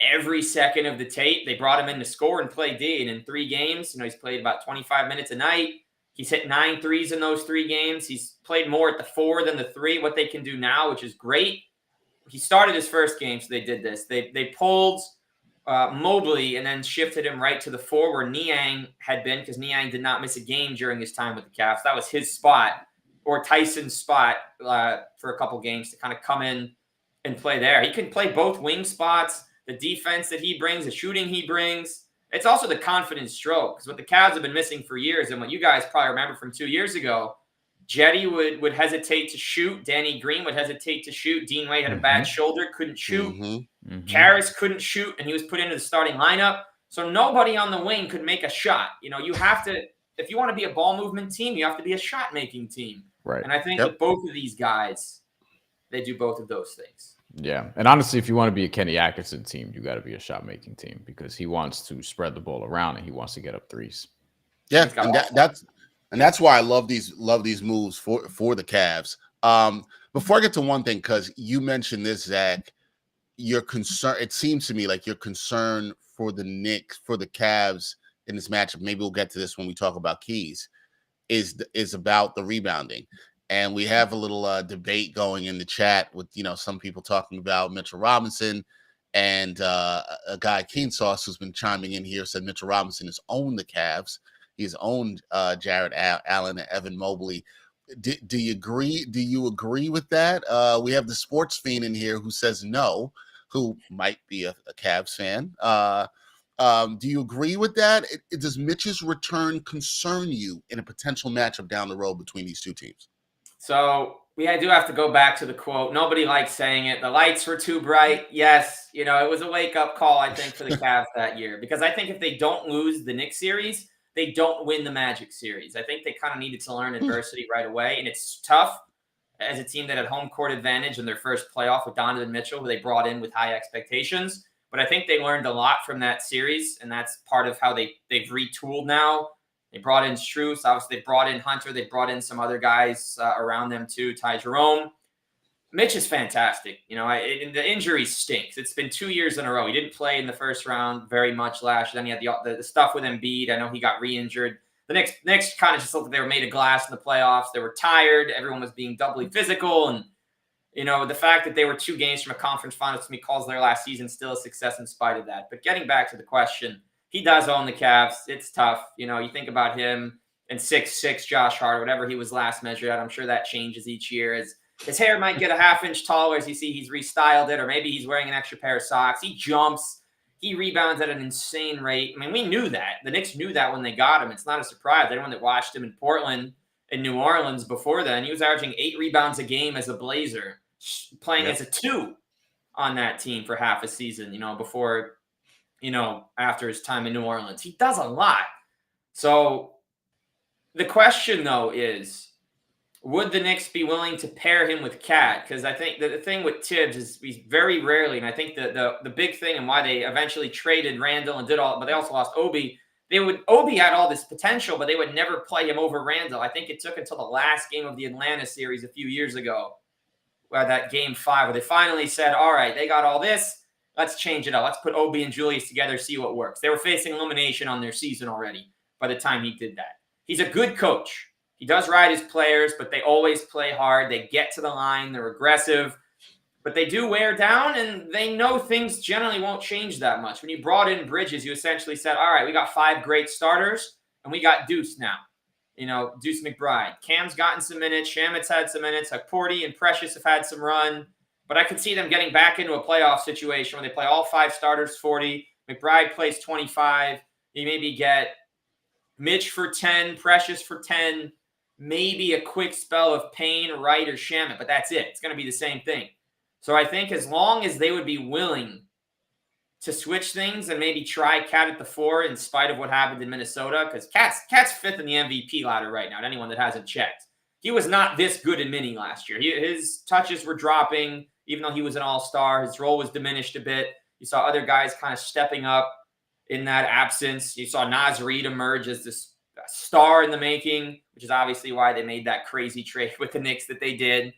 every second of the tape. They brought him in to score and play D, and in 3 games, he's played about 25 minutes a night. He's hit 9 threes in those 3 games. He's played more at the 4 than the 3, what they can do now, which is great. He started his first game, so they did this. They pulled Mobley and then shifted him right to the 4 where Niang had been, because Niang did not miss a game during his time with the Cavs. That was his spot, or Tyson's spot for a couple games to kind of come in and play there. He can play both wing spots, the defense that he brings, the shooting he brings. It's also the confidence stroke, because what the Cavs have been missing for years, and what you guys probably remember from 2 years ago, Jetty would hesitate to shoot. Danny Green would hesitate to shoot. Dean Wade had a bad shoulder, couldn't shoot. Karras couldn't shoot, and he was put into the starting lineup. So nobody on the wing could make a shot. You have to, if you want to be a ball movement team, you have to be a shot-making team.
Right.
And I think with both of these guys, they do both of those things.
Yeah. And honestly, if you want to be a Kenny Atkinson team, you got to be a shot-making team, because he wants to spread the ball around and he wants to get up threes.
Yeah, and that's why I love these moves for the Cavs. Before I get to one thing, because you mentioned this, Zach, your concern. It seems to me like your concern for the Knicks, for the Cavs in this matchup. Maybe we'll get to this when we talk about keys. Is about the rebounding, and we have a little debate going in the chat with some people talking about Mitchell Robinson, and a guy Keen Sauce who's been chiming in here said Mitchell Robinson has owned the Cavs. He's owned Jared Allen and Evan Mobley. Do you agree? Do you agree with that? We have the sports fiend in here who says no, who might be a Cavs fan. Do you agree with that? Does Mitch's return concern you in a potential matchup down the road between these 2 teams?
So we do have to go back to the quote. Nobody likes saying it. The lights were too bright. Yes, it was a wake-up call, I think, for the Cavs that year. Because I think if they don't lose the Knicks series, they don't win the Magic series. I think they kind of needed to learn adversity right away. And it's tough as a team that had home court advantage in their first playoff with Donovan Mitchell, who they brought in with high expectations. But I think they learned a lot from that series, and that's part of how they've retooled now. They brought in Strus. Obviously, they brought in Hunter. They brought in some other guys around them too, Ty Jerome. Mitch is fantastic. The injury stinks. It's been 2 years in a row. He didn't play in the first round very much last year. Then he had the stuff with Embiid. I know he got re-injured. The Knicks kind of just looked like they were made of glass in the playoffs. They were tired. Everyone was being doubly physical. And, the fact that they were 2 games from a conference finals to me calls their last season still a success in spite of that. But getting back to the question, he does own the Cavs. It's tough. You think about him and 6'6", Josh Hart, whatever he was last measured at. I'm sure that changes each year as his hair might get a half-inch taller as you see he's restyled it, or maybe he's wearing an extra pair of socks. He jumps. He rebounds at an insane rate. I mean, we knew that. The Knicks knew that when they got him. It's not a surprise. Anyone that watched him in Portland and New Orleans before then, he was averaging 8 rebounds a game as a Blazer, playing as a 2 on that team for half a season, before, after his time in New Orleans. He does a lot. So the question, though, is, would the Knicks be willing to pair him with Cat? Because I think the thing with Tibbs is he's very rarely, and I think the big thing and why they eventually traded Randall and did all, but they also lost Obi. Obi had all this potential, but they would never play him over Randall. I think it took until the last game of the Atlanta series a few years ago, where that game 5, where they finally said, all right, they got all this. Let's change it up. Let's put Obi and Julius together, see what works. They were facing elimination on their season already by the time he did that. He's a good coach. He does ride his players, but they always play hard. They get to the line. They're aggressive. But they do wear down, and they know things generally won't change that much. When you brought in Bridges, you essentially said, all right, we got 5 great starters, and we got Deuce now. Deuce McBride. Cam's gotten some minutes. Shamit's had some minutes. Porty and Precious have had some run. But I could see them getting back into a playoff situation where they play all 5 starters 40. McBride plays 25. You maybe get Mitch for 10, Precious for 10, maybe a quick spell of Payne, Wright, or Shamet, but that's it. It's going to be the same thing. So I think as long as they would be willing to switch things and maybe try Cat at the 4 in spite of what happened in Minnesota, because Cat's 5th in the MVP ladder right now, to anyone that hasn't checked. He was not this good in mini last year. His touches were dropping, even though he was an all-star. His role was diminished a bit. You saw other guys kind of stepping up in that absence. You saw Naz Reid emerge as this star in the making, which is obviously why they made that crazy trade with the Knicks that they did.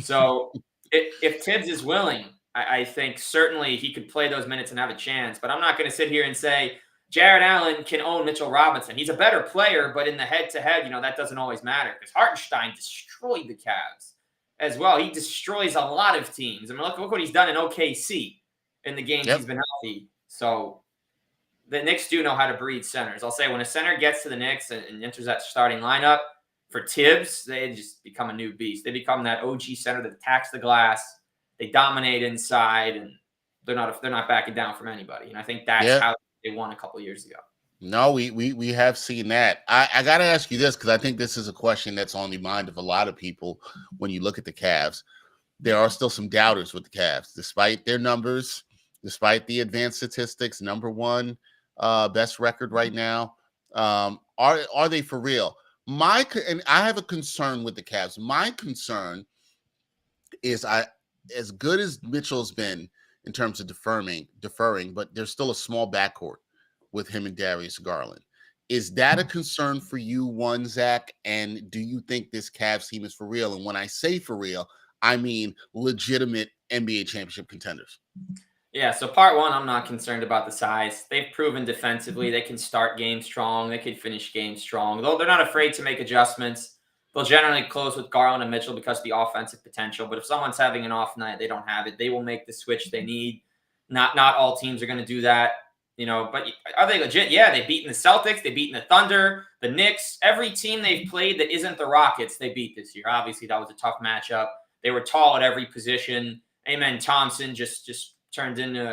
So if Tibbs is willing, I think certainly he could play those minutes and have a chance. But I'm not going to sit here and say Jared Allen can own Mitchell Robinson. He's a better player, but in the head-to-head, that doesn't always matter because Hartenstein destroyed the Cavs as well. He destroys a lot of teams. I mean, look what he's done in OKC in the games he's been healthy. So the Knicks do know how to breed centers. I'll say when a center gets to the Knicks and enters that starting lineup for Tibbs, they just become a new beast. They become that OG center that attacks the glass. They dominate inside, and they're not backing down from anybody. And I think that's how they won a couple of years ago.
No, we have seen that. I got to ask you this because I think this is a question that's on the mind of a lot of people when you look at the Cavs. There are still some doubters with the Cavs, despite their numbers, despite the advanced statistics, number 1 best record right now. Are they for real? And I have a concern with the Cavs. My concern is as good as Mitchell's been in terms of deferring, but there's still a small backcourt with him and Darius Garland. Is that a concern for you, one, Zach? And do you think this Cavs team is for real? And when I say for real, I mean legitimate NBA championship contenders.
Yeah, so part 1, I'm not concerned about the size. They've proven defensively they can start games strong. They can finish games strong. Though they're not afraid to make adjustments. They'll generally close with Garland and Mitchell because of the offensive potential. But if someone's having an off night, they don't have it. They will make the switch they need. Not all teams are going to do that. But are they legit? Yeah, they've beaten the Celtics. They've beaten the Thunder, the Knicks. Every team they've played that isn't the Rockets, they beat this year. Obviously, that was a tough matchup. They were tall at every position. Amen Thompson just turned into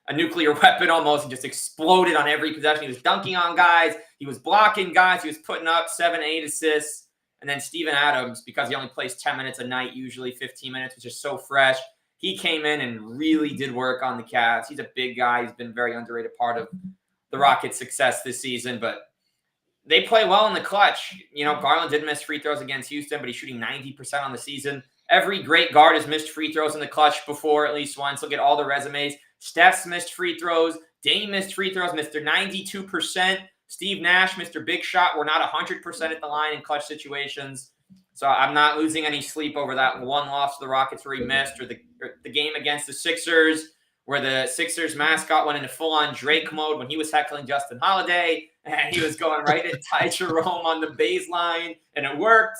a nuclear weapon almost. He just exploded on every possession. He was dunking on guys. He was blocking guys. He was putting up 7, 8 assists. And then Steven Adams, because he only plays 10 minutes a night, usually 15 minutes, which is so fresh. He came in and really did work on the Cavs. He's a big guy. He's been a very underrated part of the Rockets' success this season. But they play well in the clutch. Garland did miss free throws against Houston, but he's shooting 90% on the season. Every great guard has missed free throws in the clutch before, at least once. Look at all the resumes. Steph's missed free throws. Dame missed free throws, Mr. 92%. Steve Nash, Mr. Big Shot, we're not 100% at the line in clutch situations. So I'm not losing any sleep over that one loss to the Rockets where he missed, or the game against the Sixers where the Sixers mascot went into full-on Drake mode when he was heckling Justin Holiday, and he was going right at Ty Jerome on the baseline, and it worked.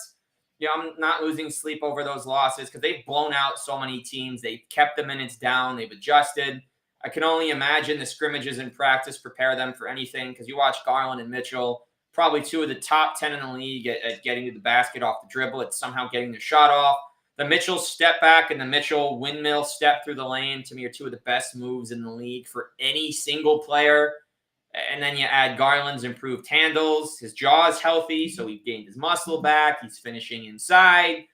I'm not losing sleep over those losses because they've blown out so many teams. They've kept the minutes down. They've adjusted. I can only imagine the scrimmages in practice prepare them for anything because you watch Garland and Mitchell, probably 2 of the top 10 in the league at getting to the basket off the dribble. It's somehow getting their shot off. The Mitchell step back and the Mitchell windmill step through the lane, to me, are 2 of the best moves in the league for any single player. And then you add Garland's improved handles. His jaw is healthy, so he gained his muscle back. He's finishing inside.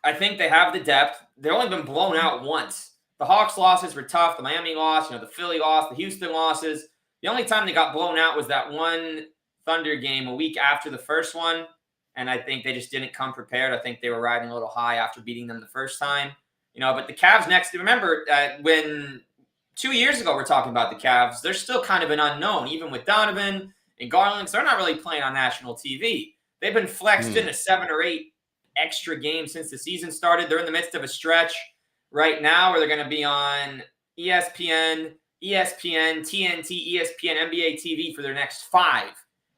I think they have the depth. They've only been blown out once. The Hawks losses were tough. The Miami loss, the Philly loss, the Houston losses. The only time they got blown out was that one Thunder game a week after the first one, and I think they just didn't come prepared. I think they were riding a little high after beating them the first time. But the Cavs next, remember when 2 years ago we're talking about the Cavs, they're still kind of an unknown, even with Donovan and Garland. So they're not really playing on national TV. They've been flexed into 7 or 8 extra games since the season started. They're in the midst of a stretch right now where they're going to be on ESPN, TNT, ESPN, NBA TV for their next 5.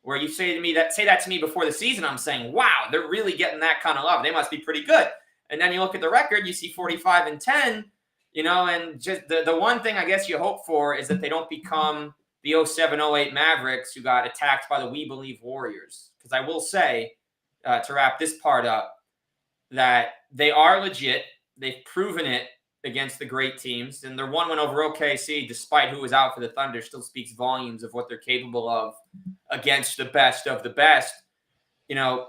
Where you say that to me before the season, I'm saying, wow, they're really getting that kind of love. They must be pretty good. And then you look at the record, you see 45-10, and just the one thing I guess you hope for is that they don't become the 07-08 Mavericks who got attacked by the We Believe Warriors. Because I will say, to wrap this part up, that they are legit. They've proven it against the great teams, and their 1-win over OKC, despite who was out for the Thunder, still speaks volumes of what they're capable of against the best of the best. You know,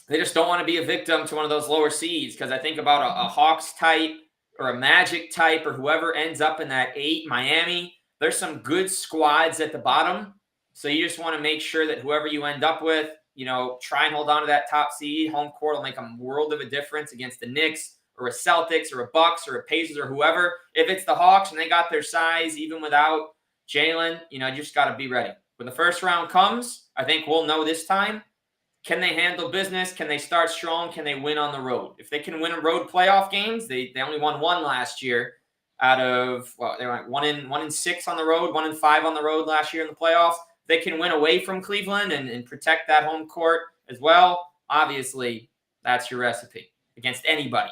they just don't want to be a victim to one of those lower seeds, because I think about a Hawks type or a Magic type or whoever ends up in that 8, Miami. There's some good squads at the bottom, so you just want to make sure that whoever you end up with, you know, try and hold on to that top seed. Home court will make a world of a difference against the Knicks or a Celtics or a Bucks or a Pacers or whoever. If it's the Hawks and they got their size, even without Jalen, you know, you just got to be ready. When the first round comes, I think we'll know this time. Can they handle business? Can they start strong? Can they win on the road? If they can win road playoff games, they only won one last year out of, well, they went 1-6 on the road, 1-5 on the road last year in the playoffs. They can win away from Cleveland and protect that home court as well. Obviously, that's your recipe against anybody.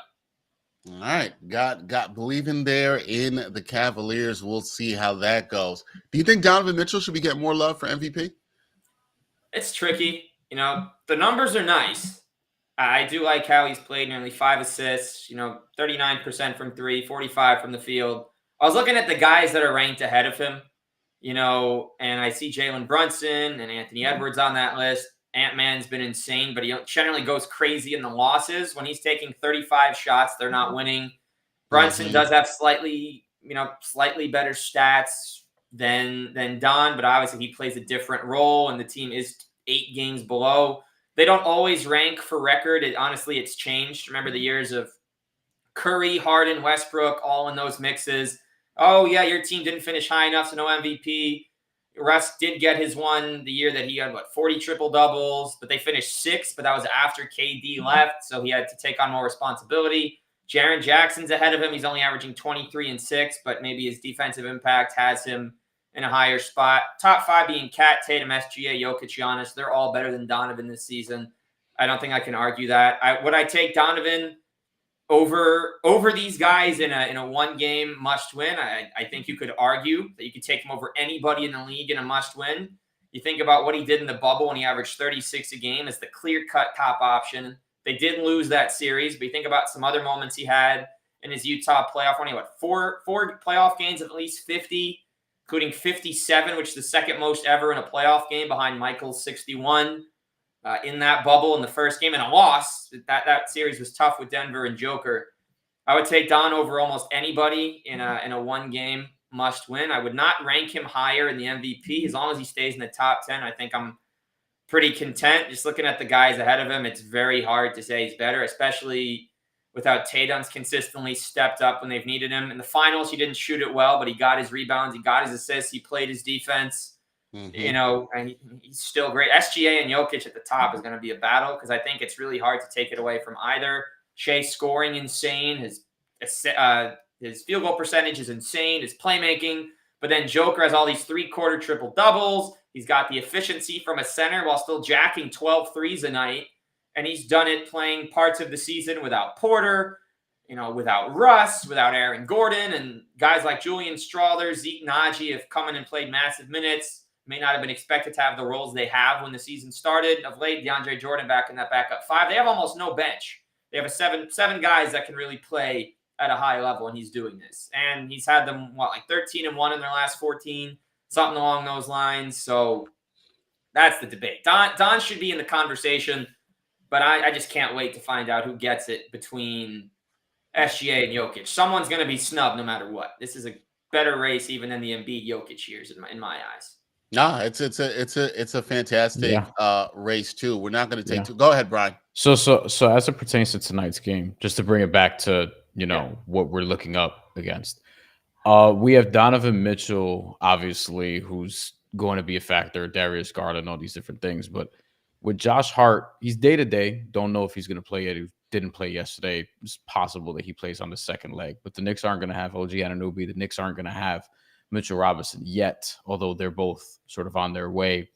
All right. Got believing there in the Cavaliers. We'll see how that goes. Do you think Donovan Mitchell should be getting more love for MVP?
It's tricky. You know, the numbers are nice. I do like how he's played, nearly 5 assists, you know, 39% from 3, 45 from the field. I was looking at the guys that are ranked ahead of him, you know, and I see Jalen Brunson and Anthony Edwards on that list. Ant-Man's been insane, but he generally goes crazy in the losses. When he's taking 35 shots, they're not winning. Brunson does have slightly better stats than Don, but obviously he plays a different role, and the team is 8 games below. They don't always rank for record. Honestly, it's changed. Remember the years of Curry, Harden, Westbrook, all in those mixes. Oh, yeah, your team didn't finish high enough, so no MVP. Russ did get his one the year that he had, 40 triple-doubles, but they finished 6th, but that was after KD left, so he had to take on more responsibility. Jaren Jackson's ahead of him. He's only averaging 23 and 6, but maybe his defensive impact has him in a higher spot. Top 5 being Cat, Tatum, SGA, Jokic, Giannis. They're all better than Donovan this season. I don't think I can argue that. Would I take Donovan over these guys in a one-game must-win? I think you could argue that you could take him over anybody in the league in a must-win. You think about what he did in the bubble when he averaged 36 a game as the clear-cut top option. They did lose that series, but you think about some other moments he had in his Utah playoff run. He had four playoff games of at least 50, including 57, which is the second most ever in a playoff game behind Michael's 61. In that bubble in the first game, and a loss. That series was tough with Denver and Joker. I would take Don over almost anybody in a one-game must-win. I would not rank him higher in the MVP. As long as he stays in the top 10, I think I'm pretty content. Just looking at the guys ahead of him, it's very hard to say he's better, especially without Tatum's consistently stepped up when they've needed him. In the finals, he didn't shoot it well, but he got his rebounds, he got his assists, he played his defense. You know, and he's still great. SGA and Jokic at the top is going to be a battle, because I think it's really hard to take it away from either. Shea scoring insane. His field goal percentage is insane. His playmaking. But then Joker has all these three-quarter triple-doubles. He's got the efficiency from a center while still jacking 12 threes a night. And he's done it playing parts of the season without Porter, you know, without Russ, without Aaron Gordon. And guys like Julian Strawther, Zeke Naji have come in and played massive minutes. May not have been expected to have the roles they have when the season started. Of late, DeAndre Jordan back in that backup 5. They have almost no bench. They have seven guys that can really play at a high level, and he's doing this. And he's had them, 13-1 in their last 14, something along those lines. So that's the debate. Don should be in the conversation, but I just can't wait to find out who gets it between SGA and Jokic. Someone's going to be snubbed no matter what. This is a better race even than the Embiid-Jokic years in my eyes.
No, it's a fantastic race too. We're not going to take Go ahead, Bryan.
So as it pertains to tonight's game, just to bring it back to what we're looking up against, we have Donovan Mitchell, obviously, who's going to be a factor. Darius Garland, all these different things, but with Josh Hart, he's day to day. Don't know if he's going to play yet. He didn't play yesterday. It's possible that he plays on the second leg, but the Knicks aren't going to have OG Anunoby. The Knicks aren't going to have Mitchell Robinson yet, although they're both sort of on their way.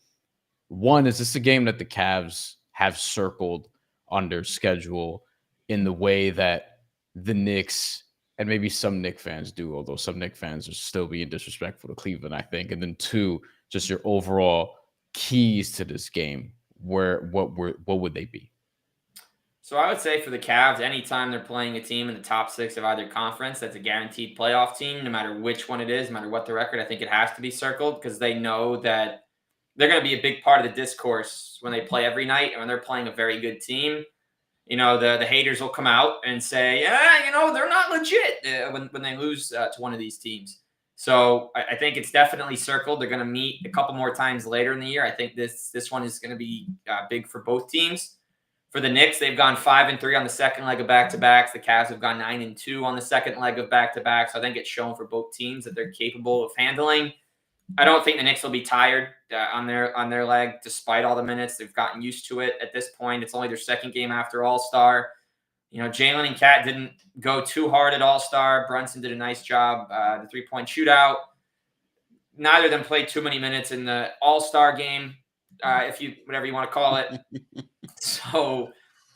One, is this a game that the Cavs have circled on their schedule in the way that the Knicks and maybe some Knicks fans do, although some Knicks fans are still being disrespectful to Cleveland, I think. And then 2, just your overall keys to this game, what would they be?
So I would say for the Cavs, anytime they're playing a team in the top 6 of either conference, that's a guaranteed playoff team, no matter which one it is, no matter what the record. I think it has to be circled because they know that they're going to be a big part of the discourse when they play every night and when they're playing a very good team. The haters will come out and say, they're not legit when they lose to one of these teams. So I think it's definitely circled. They're going to meet a couple more times later in the year. I think this one is going to be big for both teams. For the Knicks, they've gone 5-3 on the second leg of back-to-backs. The Cavs have gone 9-2 on the second leg of back-to-backs. So I think it's shown for both teams that they're capable of handling. I don't think the Knicks will be tired on their leg, despite all the minutes. They've gotten used to it at this point. It's only their second game after All-Star. Jalen and Cat didn't go too hard at All-Star. Brunson did a nice job. The three-point shootout. Neither of them played too many minutes in the All-Star game, whatever you want to call it. So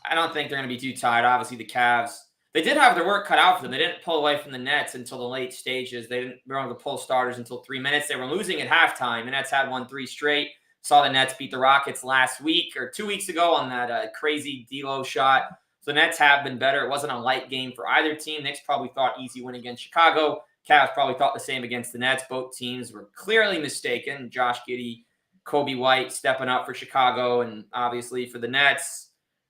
I don't think they're going to be too tired. Obviously, the Cavs, they did have their work cut out for them. They didn't pull away from the Nets until the late stages. They didn't be able to pull starters until 3 minutes. They were losing at halftime. The Nets had won 3 straight. Saw the Nets beat the Rockets last week or 2 weeks ago on that crazy D'Lo shot. So the Nets have been better. It wasn't a light game for either team. Knicks probably thought easy win against Chicago. Cavs probably thought the same against the Nets. Both teams were clearly mistaken. Josh Giddey, Kobe White stepping up for Chicago, and obviously for the Nets,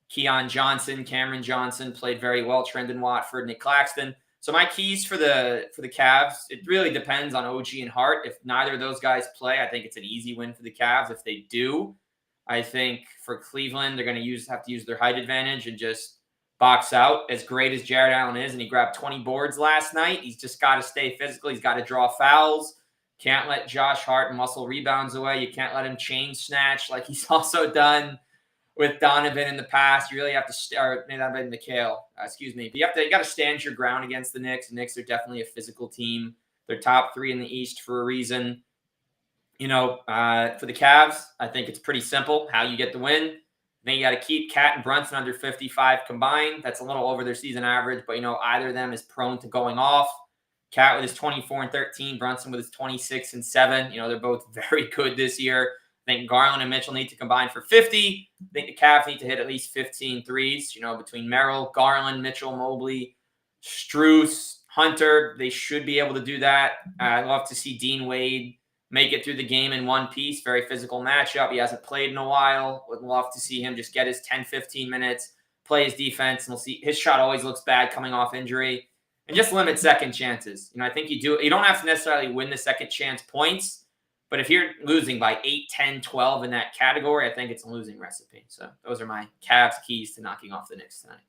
Keon Johnson, Cameron Johnson played very well. Trendon Watford, Nick Claxton. So my keys for the Cavs, it really depends on OG and Hart. If neither of those guys play, I think it's an easy win for the Cavs. If they do, I think for Cleveland, they're going to have to use their height advantage and just box out. As great as Jared Allen is, and he grabbed 20 boards last night, he's just got to stay physical. He's got to draw fouls. Can't let Josh Hart muscle rebounds away. You can't let him chain snatch like he's also done with Donovan in the past. You really have to start. Maybe that been Mikhail. Excuse me. But you got to stand your ground against the Knicks. The Knicks are definitely a physical team. They're top 3 in the East for a reason. For the Cavs, I think it's pretty simple how you get the win. Then you got to keep Cat and Brunson under 55 combined. That's a little over their season average, but either of them is prone to going off. Cat with his 24 and 13, Brunson with his 26 and 7. They're both very good this year. I think Garland and Mitchell need to combine for 50. I think the Cavs need to hit at least 15 threes, between Merrill, Garland, Mitchell, Mobley, Strus, Hunter. They should be able to do that. I'd love to see Dean Wade make it through the game in one piece. Very physical matchup. He hasn't played in a while. Would love to see him just get his 10, 15 minutes, play his defense, and we'll see. His shot always looks bad coming off injury. And just limit second chances. I think you don't have to necessarily win the second chance points, but if you're losing by 8, 10, 12 in that category, I think it's a losing recipe. So those are my Cavs keys to knocking off the Knicks tonight.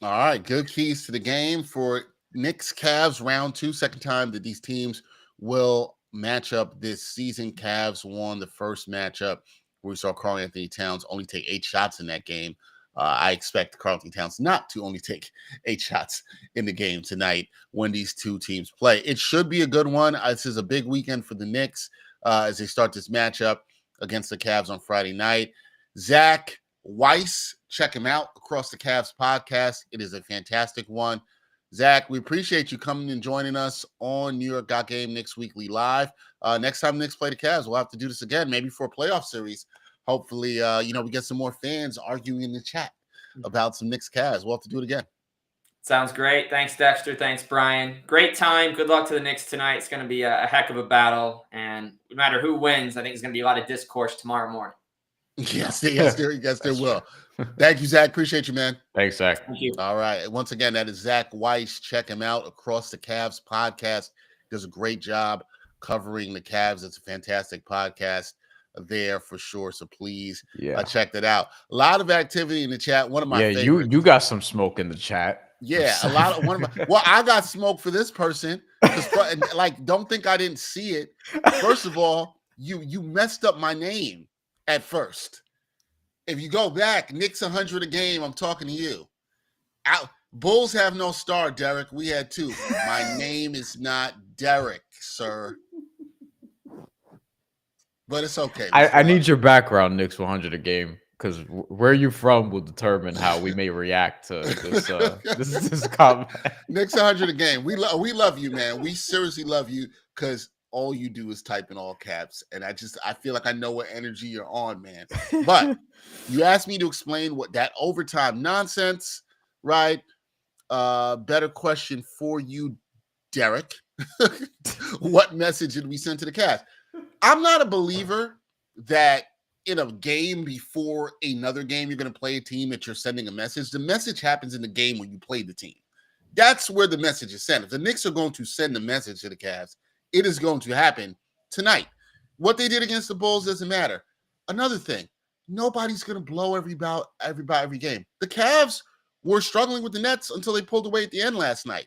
All right, good keys to the game for Knicks Cavs round 2, second time that these teams will match up this season. Cavs won the first matchup where we saw karl-Anthony Towns only take 8 shots in that game. I expect karl-Anthony Towns not to only take 8 shots in the game tonight when these two teams play. It should be a good one. This is a big weekend for the Knicks as they start this matchup against the Cavs on Friday night. Zach Weiss, check him out across the Cavs podcast. It is a fantastic one. Zach, we appreciate you coming and joining us on New York Got Game Knicks Weekly Live. Next time Knicks play the Cavs, we'll have to do this again, maybe for a playoff series. Hopefully, we get some more fans arguing in the chat about some Knicks Cavs. We'll have to do it again.
Sounds great. Thanks, Dexter. Thanks, Bryan. Great time. Good luck to the Knicks tonight. It's going to be a heck of a battle. And no matter who wins, I think there's going to be a lot of discourse tomorrow morning.
Yes, there will. Thank you, Zach. Appreciate you, man.
Thanks, Zach.
Thank you.
All right. Once again, that is Zach Weiss. Check him out across the Cavs podcast. Does a great job covering the Cavs. It's a fantastic podcast there for sure. So please check that out. A lot of activity in the chat. One of my favorites.
You got some smoke in the chat.
Yeah, a lot of I got smoke for this person. Don't think I didn't see it. First of all, you messed up my name at first. If you go back, Knicks 100 a game, I'm talking to you. Bulls have no star, Derek. We had 2. My name is not Derek, sir. But it's okay.
I need your background, Knicks 100 a game, because where you from will determine how we may react to this comment.
Knicks 100 a game. We love you, man. We seriously love you because all you do is type in all caps, and I feel like I know what energy you're on, man. But you asked me to explain what that overtime nonsense, right? Better question for you, Derek. What message did we send to the cast? I'm not a believer that in a game before another game you're going to play a team that you're sending a message. The message happens in the game when you play the team. That's where the message is sent. If the Knicks are going to send a message to the Cavs, it is going to happen tonight. What they did against the Bulls doesn't matter. Another thing, nobody's going to blow every game. The Cavs were struggling with the Nets until they pulled away at the end last night.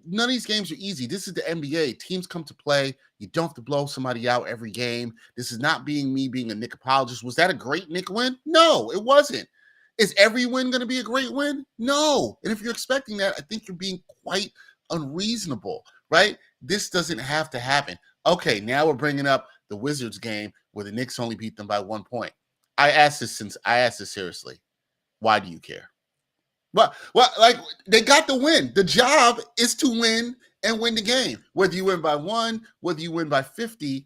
None of these games are easy. This is the NBA. Teams come to play. You don't have to blow somebody out every game. This is not me being a Knick apologist. Was that a great Knick win? No, it wasn't. Is every win going to be a great win? No. And if you're expecting that, I think you're being quite unreasonable, right? This doesn't have to happen. Okay, now we're bringing up the Wizards game where the Knicks only beat them by 1 point. I asked this seriously. Why do you care? Well, like they got the win. The job is to win and win the game. Whether you win by 1, whether you win by 50,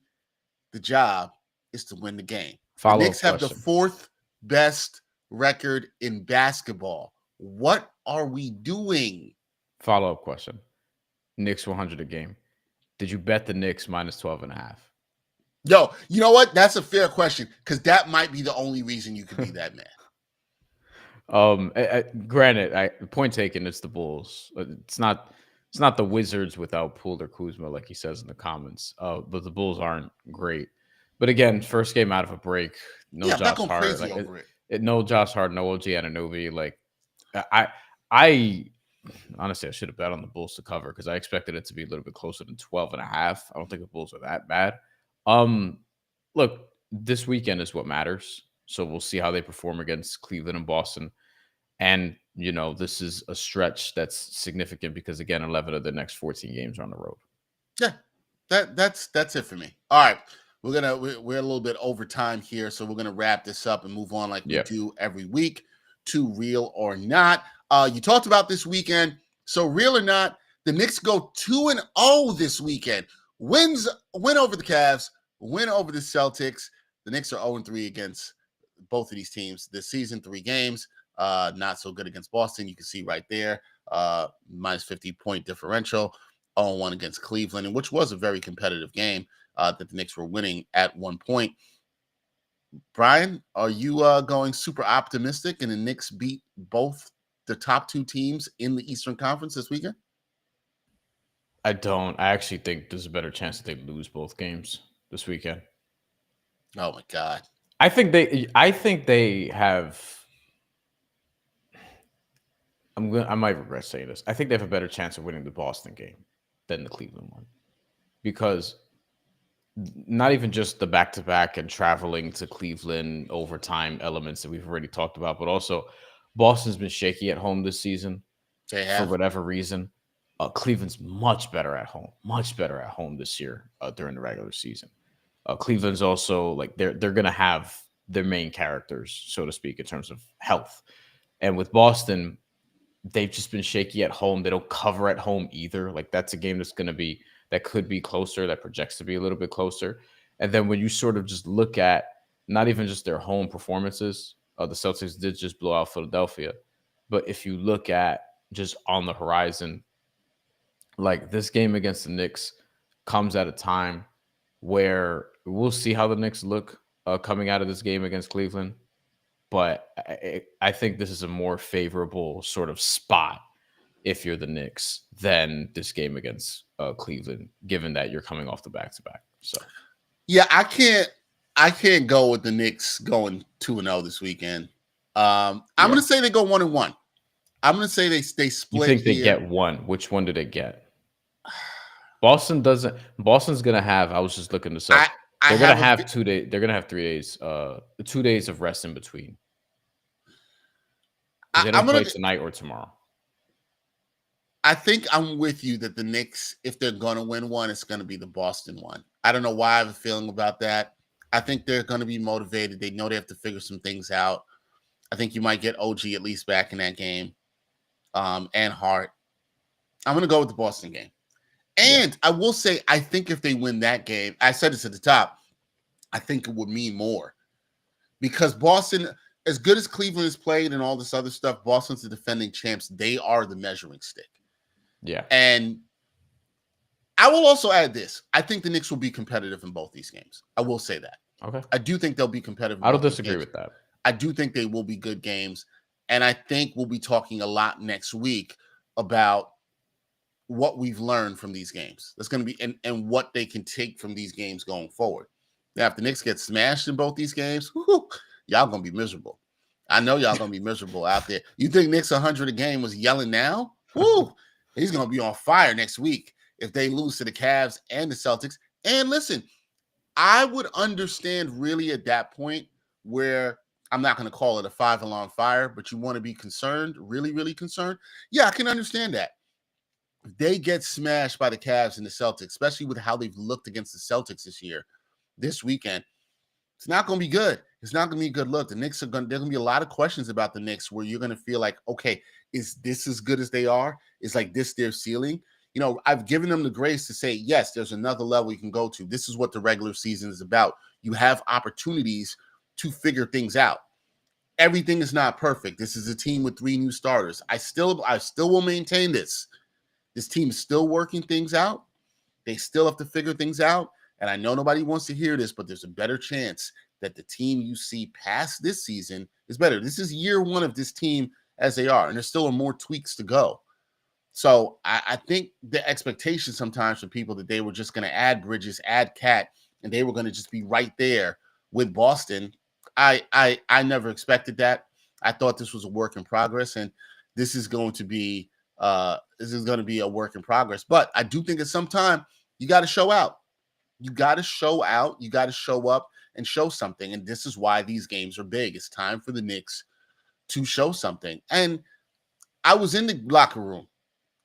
the job is to win the game. The Knicks have the 4th best record in basketball. What are we doing?
Follow-up question. Knicks 100 a game. Did you bet the Knicks minus 12.5?
Yo, you know what? That's a fair question because that might be the only reason you could be that man.
Granted, point taken. It's the Bulls. It's not the Wizards without Poole or Kuzma, like he says in the comments. But the Bulls aren't great. But again, first game out of a break. No Josh Hart. No Josh Hart. No OG Anunoby. Like I honestly, I should have bet on the Bulls to cover because I expected it to be a little bit closer than 12.5. I don't think the Bulls are that bad. Look, this weekend is what matters. So we'll see how they perform against Cleveland and Boston. And, this is a stretch that's significant because, again, 11 of the next 14 games are on the road.
Yeah, that's it for me. All right, we're a little bit over time here, so we're going to wrap this up and move on like we do every week to Real or Not. You talked about this weekend. So Real or Not, the Knicks go 2-0 this weekend. Win over the Cavs, win over the Celtics. The Knicks are 0-3 against both of these teams this season, 3 games. Not so good against Boston. You can see right there, minus 50-point differential, 0-1 against Cleveland, and which was a very competitive game that the Knicks were winning at 1 point. Bryan, are you going super optimistic and the Knicks beat both the top 2 teams in the Eastern Conference this weekend?
I don't. I actually think there's a better chance that they lose both games this weekend.
Oh my God.
I think they have. I might regret saying this. I think they have a better chance of winning the Boston game than the Cleveland one, because not even just the back-to-back and traveling to Cleveland overtime elements that we've already talked about, but also Boston's been shaky at home this season for whatever reason. Cleveland's much better at home this year during the regular season. Cleveland's also like they're going to have their main characters, so to speak, in terms of health. And with Boston, they've just been shaky at home. They don't cover at home either. Like that's a game that could be closer, that projects to be a little bit closer. And then when you sort of just look at not even just their home performances, the Celtics did just blow out Philadelphia. But if you look at just on the horizon, like this game against the Knicks comes at a time where we'll see how the Knicks look coming out of this game against Cleveland. But I think this is a more favorable sort of spot if you're the Knicks than this game against Cleveland, given that you're coming off the back-to-back. So,
yeah, I can't go with the Knicks going 2-0 this weekend. I'm going to say they go 1-1. I'm going to say they split.
You think they get one? Which one do they get? Boston doesn't. Boston's going to have. I was just looking this up. They're going to have 2 days. They're going to have 3 days. 2 days of rest in between. They don't play tonight or tomorrow.
I think I'm with you that the Knicks, if they're going to win one, it's going to be the Boston one. I don't know why I have a feeling about that. I think they're going to be motivated. They know they have to figure some things out. I think you might get OG at least back in that game, and Hart. I'm going to go with the Boston game. And I will say, I think if they win that game, I said this at the top, I think it would mean more. Because Boston, as good as Cleveland has played and all this other stuff, Boston's the defending champs. They are the measuring stick.
Yeah.
And I will also add this. I think the Knicks will be competitive in both these games. I will say that.
Okay.
I do think they'll be competitive.
I don't disagree with that.
I do think they will be good games. And I think we'll be talking a lot next week about what we've learned from these games. That's going to be and what they can take from these games going forward. Now, if the Knicks get smashed in both these games, y'all going to be miserable. I know y'all going to be miserable out there. You think Knicks 100 a game was yelling now? Woo! He's going to be on fire next week if they lose to the Cavs and the Celtics. And listen, I would understand really at that point where I'm not going to call it a 5-alarm fire, but you want to be concerned, really, really concerned. Yeah, I can understand that. If they get smashed by the Cavs and the Celtics, especially with how they've looked against the Celtics this weekend, it's not going to be good. It's not going to be a good look. The Knicks there's going to be a lot of questions about the Knicks where you're going to feel like, okay, is this as good as they are? Is like this their ceiling? You know, I've given them the grace to say, yes, there's another level you can go to. This is what the regular season is about. You have opportunities to figure things out. Everything is not perfect. This is a team with 3 new starters. I still will maintain this. This team is still working things out. They still have to figure things out. And I know nobody wants to hear this, but there's a better chance that the team you see past this season is better. This is year 1 of this team as they are, and there still are more tweaks to go. So I think the expectation sometimes for people that they were just going to add Bridges, add Cat, and they were going to just be right there with Boston. I never expected that. I thought this was a work in progress, and this is going to be a work in progress. But I do think at some time you got to show out. You got to show out. You got to show up and show something. And this is why these games are big. It's time for the Knicks to show something. And I was in the locker room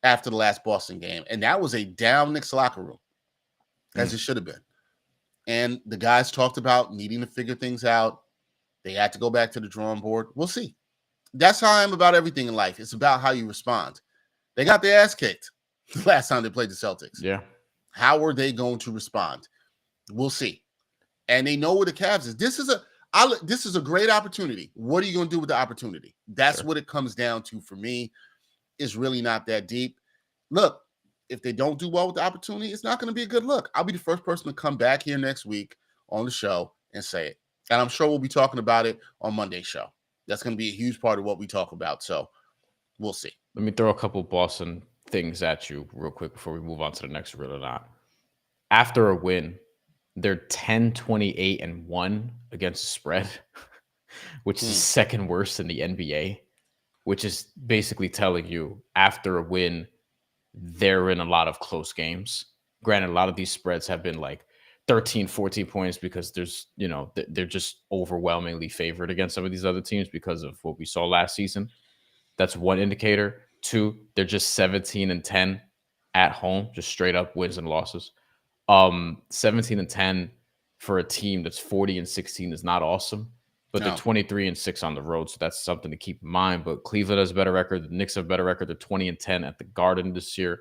after the last Boston game, and that was a down Knicks locker room, as it should have been. And the guys talked about needing to figure things out. They had to go back to the drawing board. We'll see. That's how I am about everything in life. It's about how you respond. They got their ass kicked the last time they played the Celtics.
Yeah.
How are they going to respond? We'll see. And they know where the Cavs is. This is a great opportunity. What are you going to do with the opportunity? That's what it comes down to for me. It's really not that deep. Look, if they don't do well with the opportunity, it's not going to be a good look. I'll be the first person to come back here next week on the show and say it. And I'm sure we'll be talking about it on Monday's show. That's going to be a huge part of what we talk about. So we'll see.
Let me throw a couple Boston things at you real quick before we move on to the next real or not. After a win, they're 10-28-1 against the spread, which is second worst in the NBA, which is basically telling you after a win, they're in a lot of close games. Granted, a lot of these spreads have been like 13, 14 points because they're just overwhelmingly favored against some of these other teams because of what we saw last season. That's one indicator. 2, they're just 17-10 at home, just straight up wins and losses. 17-10 for a team that's 40-16 is not awesome, but they're 23-6 on the road, so that's something to keep in mind. But Cleveland has a better record. The Knicks have a better record. They're 20-10 at the Garden this year.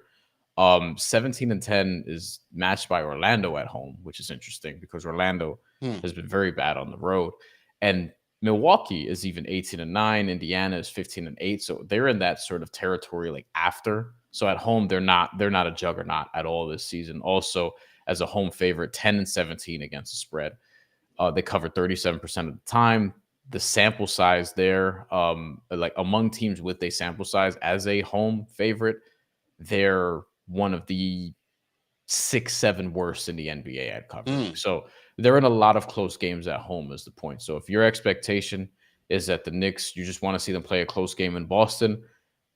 17-10 is matched by Orlando at home, which is interesting because Orlando has been very bad on the road. And Milwaukee is even 18-9. Indiana is 15-8. So they're in that sort of territory like after. So at home, they're not a juggernaut at all this season. Also, as a home favorite, 10-17 against the spread. They cover 37% of the time. The sample size there, like among teams with a sample size as a home favorite, they're one of the 6-7 worst in the NBA at covering. So they're in a lot of close games at home is the point. So if your expectation is that the Knicks, you just want to see them play a close game in Boston,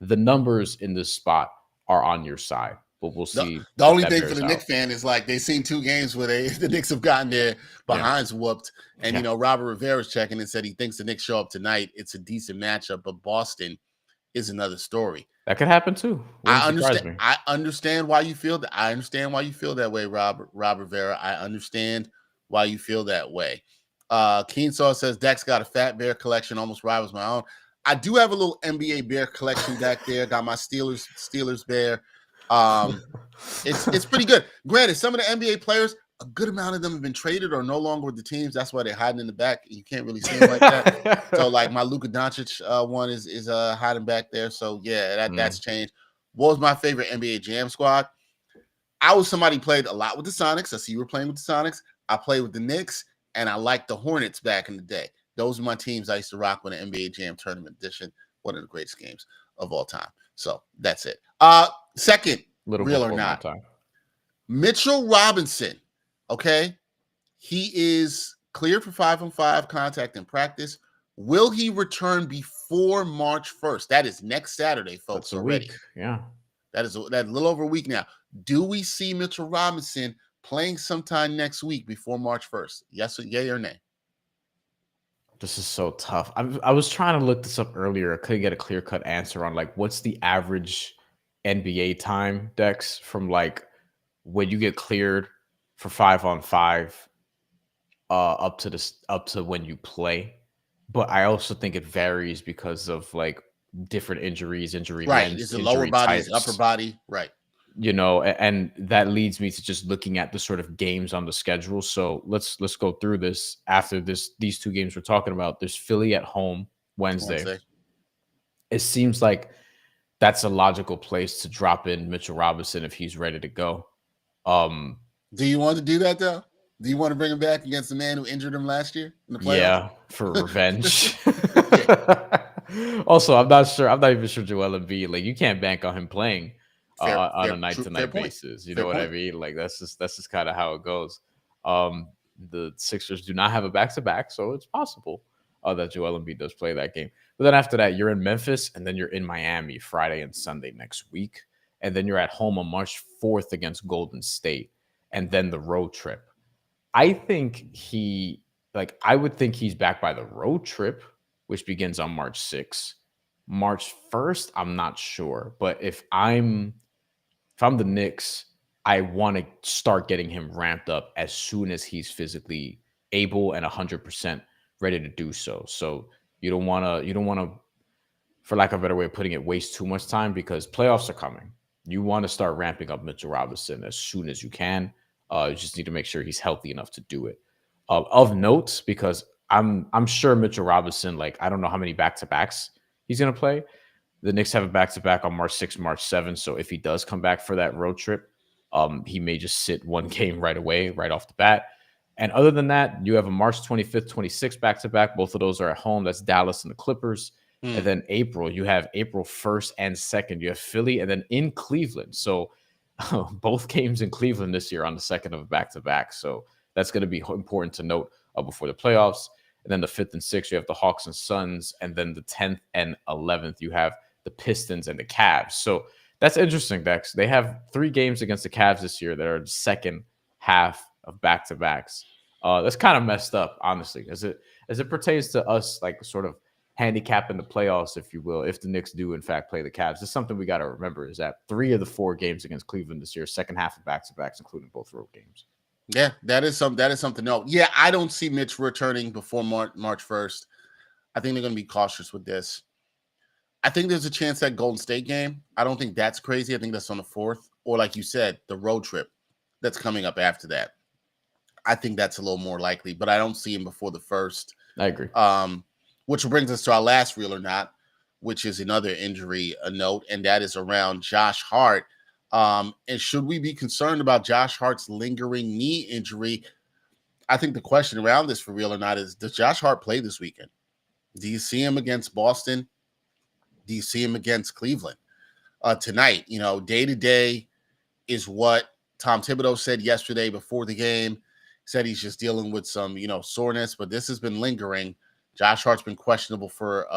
the numbers in this spot are on your side. But we'll see.
The only thing for the Knicks fan is like they've seen 2 games where the Knicks have gotten their behinds whooped. And, Robert Rivera's checking and said he thinks the Knicks show up tonight. It's a decent matchup, but Boston is another story.
That could happen too.
I understand why you feel that. I understand why you feel that way, Robert Rivera. I understand why you feel that way. Keensaw says Dex got a fat bear collection, almost rivals my own. I do have a little NBA bear collection back there. Got my Steelers bear. It's pretty good. Granted, some of the NBA players, a good amount of them have been traded or no longer with the teams. That's why they're hiding in the back. You can't really see them like that. So, like my Luka Doncic one is hiding back there. So yeah, that's changed. What was my favorite NBA Jam squad? I was somebody who played a lot with the Sonics. I see you were playing with the Sonics. I played with the Knicks, and I liked the Hornets back in the day. Those are my teams I used to rock with an NBA Jam Tournament Edition. One of the greatest games of all time. So that's it. Second, real or not, Mitchell Robinson. Okay, he is cleared for 5-on-5 contact in practice. Will he return before March 1st? That is next Saturday, folks.
That's a
already.
week. Yeah,
that's a little over a week now. Do we see Mitchell Robinson playing sometime next week before March 1st? Yes, yay or nay?
This is so tough. I was trying to look this up earlier. I couldn't get a clear-cut answer on like what's the average NBA time, Dex, from like when you get cleared for 5-on-5 up to when you play. But I also think it varies because of like different injuries,
right.
lengths,
Is it lower body, is it upper body? Right.
You know, and that leads me to just looking at the sort of games on the schedule. So let's go through this after these two games we're talking about. There's Philly at home Wednesday. It seems like that's a logical place to drop in Mitchell Robinson if he's ready to go.
Do you want to do that though? Do you want to bring him back against the man who injured him last year in the playoffs?
Yeah, for revenge. Also, I'm not even sure Joel Embiid. Like, you can't bank on him playing on a night-to-night basis. You know what I mean? Like, that's just kind of how it goes. The Sixers do not have a back-to-back, so it's possible that Joel Embiid does play that game. But then after that, you're in Memphis, and then you're in Miami Friday and Sunday next week. And then you're at home on March 4th against Golden State, and then the road trip. I would think he's back by the road trip, which begins on March 6th. March 1st, I'm not sure. But if I'm the Knicks, I want to start getting him ramped up as soon as he's physically able and 100% ready to do so. So you don't want to, for lack of a better way of putting it, waste too much time because playoffs are coming. You want to start ramping up Mitchell Robinson as soon as you can. You just need to make sure he's healthy enough to do it. Of note, because I'm sure Mitchell Robinson, like, I don't know how many back-to-backs he's going to play. The Knicks have a back-to-back on March 6th, March 7th. So if he does come back for that road trip, he may just sit one game right away, right off the bat. And other than that, you have a March 25th, 26th back-to-back. Both of those are at home. That's Dallas and the Clippers. And then you have April 1st and 2nd. You have Philly and then in Cleveland. So both games in Cleveland this year on the 2nd of a back-to-back. So that's going to be important to note before the playoffs. And then the 5th and 6th, you have the Hawks and Suns. And then the 10th and 11th, you have the Pistons and the Cavs. So that's interesting, Dex. They have 3 games against the Cavs this year that are the second half of back-to-backs. That's kind of messed up, honestly, as it pertains to us, like sort of handicapping the playoffs, if you will, if the Knicks do in fact play the Cavs. It's something we got to remember is that 3 of the 4 games against Cleveland this year, second half of back-to-backs, including both road games.
Yeah, that is something to note. Yeah, I don't see Mitch returning before March 1st. I think they're going to be cautious with this. I think there's a chance that Golden State game. I don't think that's crazy. I think that's on the 4th. Or like you said, the road trip that's coming up after that. I think that's a little more likely, but I don't see him before the 1st.
I agree.
Which brings us to our last real or not, which is another injury, a note, and that is around Josh Hart. And should we be concerned about Josh Hart's lingering knee injury? I think the question around this for real or not is, does Josh Hart play this weekend? Do you see him against Boston? Do you see him against Cleveland tonight? You know, day-to-day is what Tom Thibodeau said yesterday before the game. Said he's just dealing with some, soreness, but this has been lingering. Josh Hart's been questionable for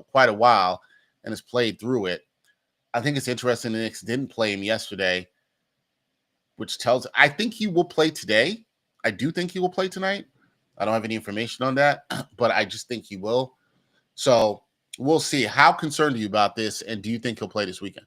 quite a while and has played through it. I think it's interesting the Knicks didn't play him yesterday, which tells I think he will play today. I do think he will play tonight. I don't have any information on that, but I just think he will. So we'll see. How concerned are you about this, and do you think he'll play this weekend?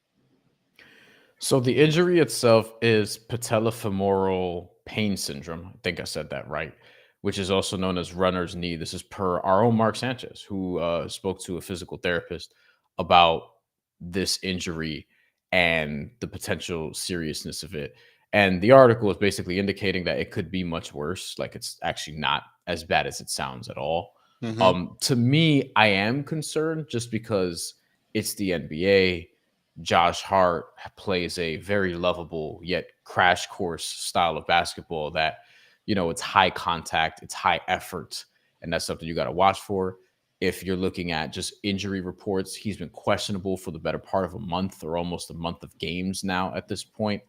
So the injury itself is patellofemoral pain syndrome. I think I said that right, which is also known as runner's knee. This is per our own Mark Sanchez, who spoke to a physical therapist about this injury. and the potential seriousness of it. And the article is basically indicating that it could be much worse. Like it's actually not as bad as it sounds at all. To me, I am concerned just because it's the NBA. Josh Hart plays a very lovable yet crash course style of basketball that, it's high contact, it's high effort, and that's something you got to watch for. If you're looking at just injury reports, he's been questionable for the better part of a month or almost a month of games now at this point.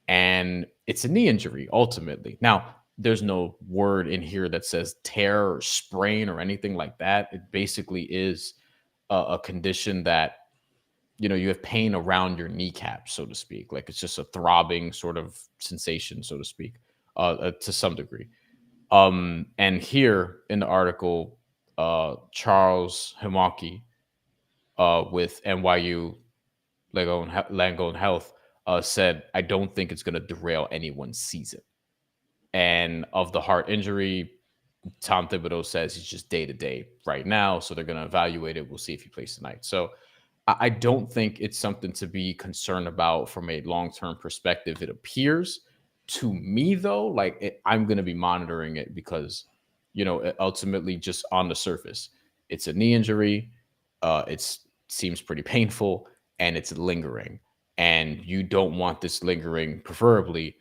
And it's a knee injury ultimately. Now, there's no word in here that says tear or sprain or anything like that. It basically is a condition that, you have pain around your kneecap, so to speak. Like it's just a throbbing sort of sensation, so to speak, to some degree. And here in the article, Charles Himaki with NYU Langone Health said, I don't think it's going to derail anyone's season. And of the heart injury, Tom Thibodeau says he's just day to day right now. So they're going to evaluate it. We'll see if he plays tonight. So I don't think it's something to be concerned about from a long-term perspective. It appears to me, though, like I'm going to be monitoring it because, ultimately just on the surface, it's a knee injury. It seems pretty painful and it's lingering. And you don't want this lingering, preferably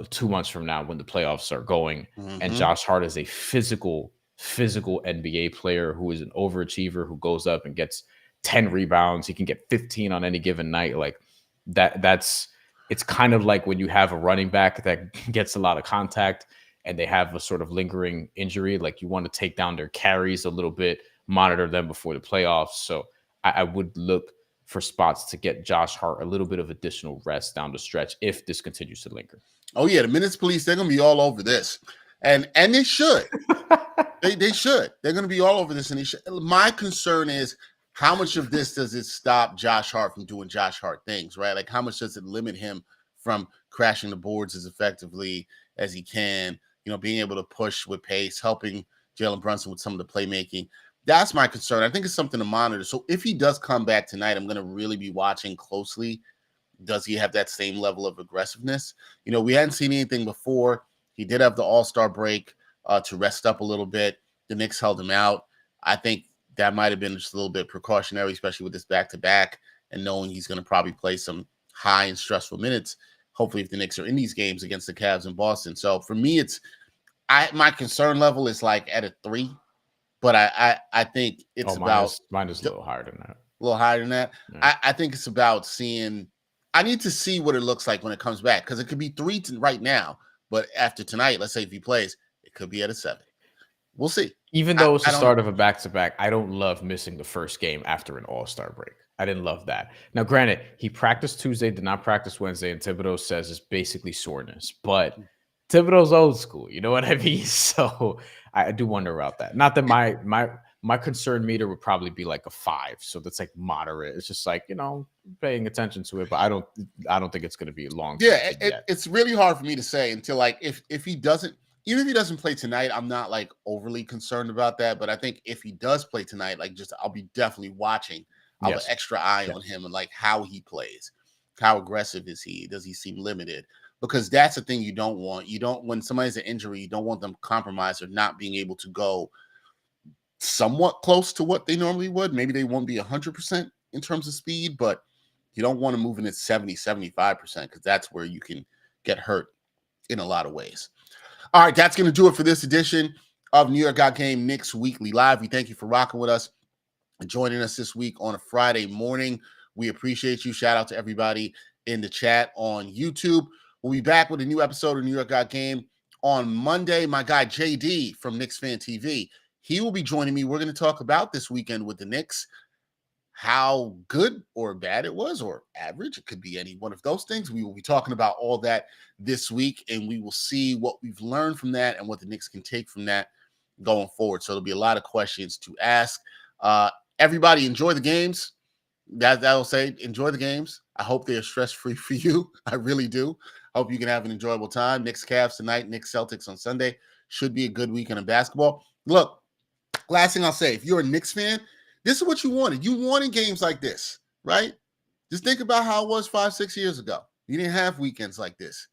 2 months from now when the playoffs are going. And Josh Hart is a physical NBA player who is an overachiever who goes up and gets 10 rebounds. He can get 15 on any given night. Like it's kind of like when you have a running back that gets a lot of contact and they have a sort of lingering injury, like you want to take down their carries a little bit, monitor them before the playoffs. So I would look for spots to get Josh Hart a little bit of additional rest down the stretch if this continues to linger.
Oh yeah, the Minutes Police, they're gonna be all over this. And they should. they should. They're gonna be all over this, and they should. My concern is how much of this does it stop Josh Hart from doing Josh Hart things, right? Like how much does it limit him from crashing the boards as effectively as he can, being able to push with pace, helping Jalen Brunson with some of the playmaking. That's my concern. I think it's something to monitor. So if he does come back tonight, I'm going to really be watching closely. Does he have that same level of aggressiveness? We hadn't seen anything before. He did have the All-Star break to rest up a little bit. The Knicks held him out. I think that might have been just a little bit precautionary, especially with this back-to-back and knowing he's going to probably play some high and stressful minutes, hopefully if the Knicks are in these games against the Cavs in Boston. So for me, my concern level is like at a 3, but I think it's
mine is a little higher than that.
A little higher than that.
Yeah.
I think it's about seeing – I need to see what it looks like when it comes back because it could be 3 right now, but after tonight, let's say if he plays, it could be at a 7. We'll see.
Even though it's the start of a back-to-back, I don't love missing the first game after an All-Star break. I didn't love that. Now, granted, he practiced Tuesday, did not practice Wednesday, and Thibodeau says it's basically soreness. But Thibodeau's old school, you know what I mean? So I do wonder about that. Not that my concern meter would probably be like a 5, so that's like moderate. It's just like paying attention to it, but I don't think it's going to be long.
Yeah, it's really hard for me to say until like if he doesn't. Even if he doesn't play tonight, I'm not like overly concerned about that. But I think if he does play tonight, I'll be definitely watching. I'll have an extra eye on him and like how he plays. How aggressive is he? Does he seem limited? Because that's the thing you don't want. When somebody's an injury, you don't want them compromised or not being able to go somewhat close to what they normally would. Maybe they won't be 100% in terms of speed, but you don't want to move in at 70, 75% because that's where you can get hurt in a lot of ways. All right, that's going to do it for this edition of New York Got Game Knicks Weekly Live. We thank you for rocking with us and joining us this week on a Friday morning. We appreciate you. Shout out to everybody in the chat on YouTube. We'll be back with a new episode of New York Got Game on Monday. My guy JD from Knicks Fan TV, he will be joining me. We're going to talk about this weekend with the Knicks, how good or bad it was, or average. It could be any one of those things. We will be talking about all that this week, and we will see what we've learned from that and what the Knicks can take from that going forward. So there'll be a lot of questions to ask. Everybody enjoy the games. That'll say enjoy the games. I hope they are stress-free for you. I really do. Hope you can have an enjoyable time. Knicks Cavs tonight, Knicks Celtics on Sunday. Should be a good weekend of basketball. Look, last thing I'll say, if you're a Knicks fan, this is what you wanted. You wanted games like this, right? Just think about how it was 5-6 years ago. You didn't have weekends like this.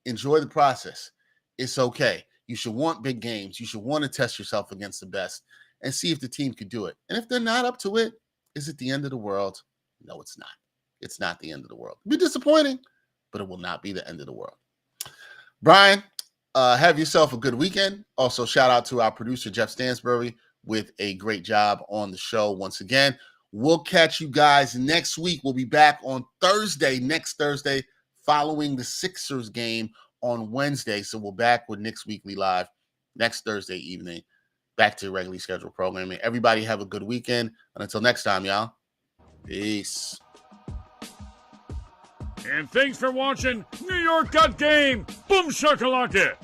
Enjoy the process. It's okay. You should want big games. You should want to test yourself against the best and see if the team could do it. And if they're not up to it, is it the end of the world? No, it's not. It's not the end of the world. It'll be disappointing, but it will not be the end of the world. Bryan, have yourself a good weekend. Also, shout out to our producer, Jeff Stansbury, with a great job on the show once again. We'll catch you guys next week. We'll be back on next Thursday, following the Sixers game on Wednesday. So we're back with Knicks Weekly Live next Thursday evening. Back to regularly scheduled programming. Everybody have a good weekend. And until next time, y'all. Peace.
And thanks for watching New York Got Game. Boom shakalaka.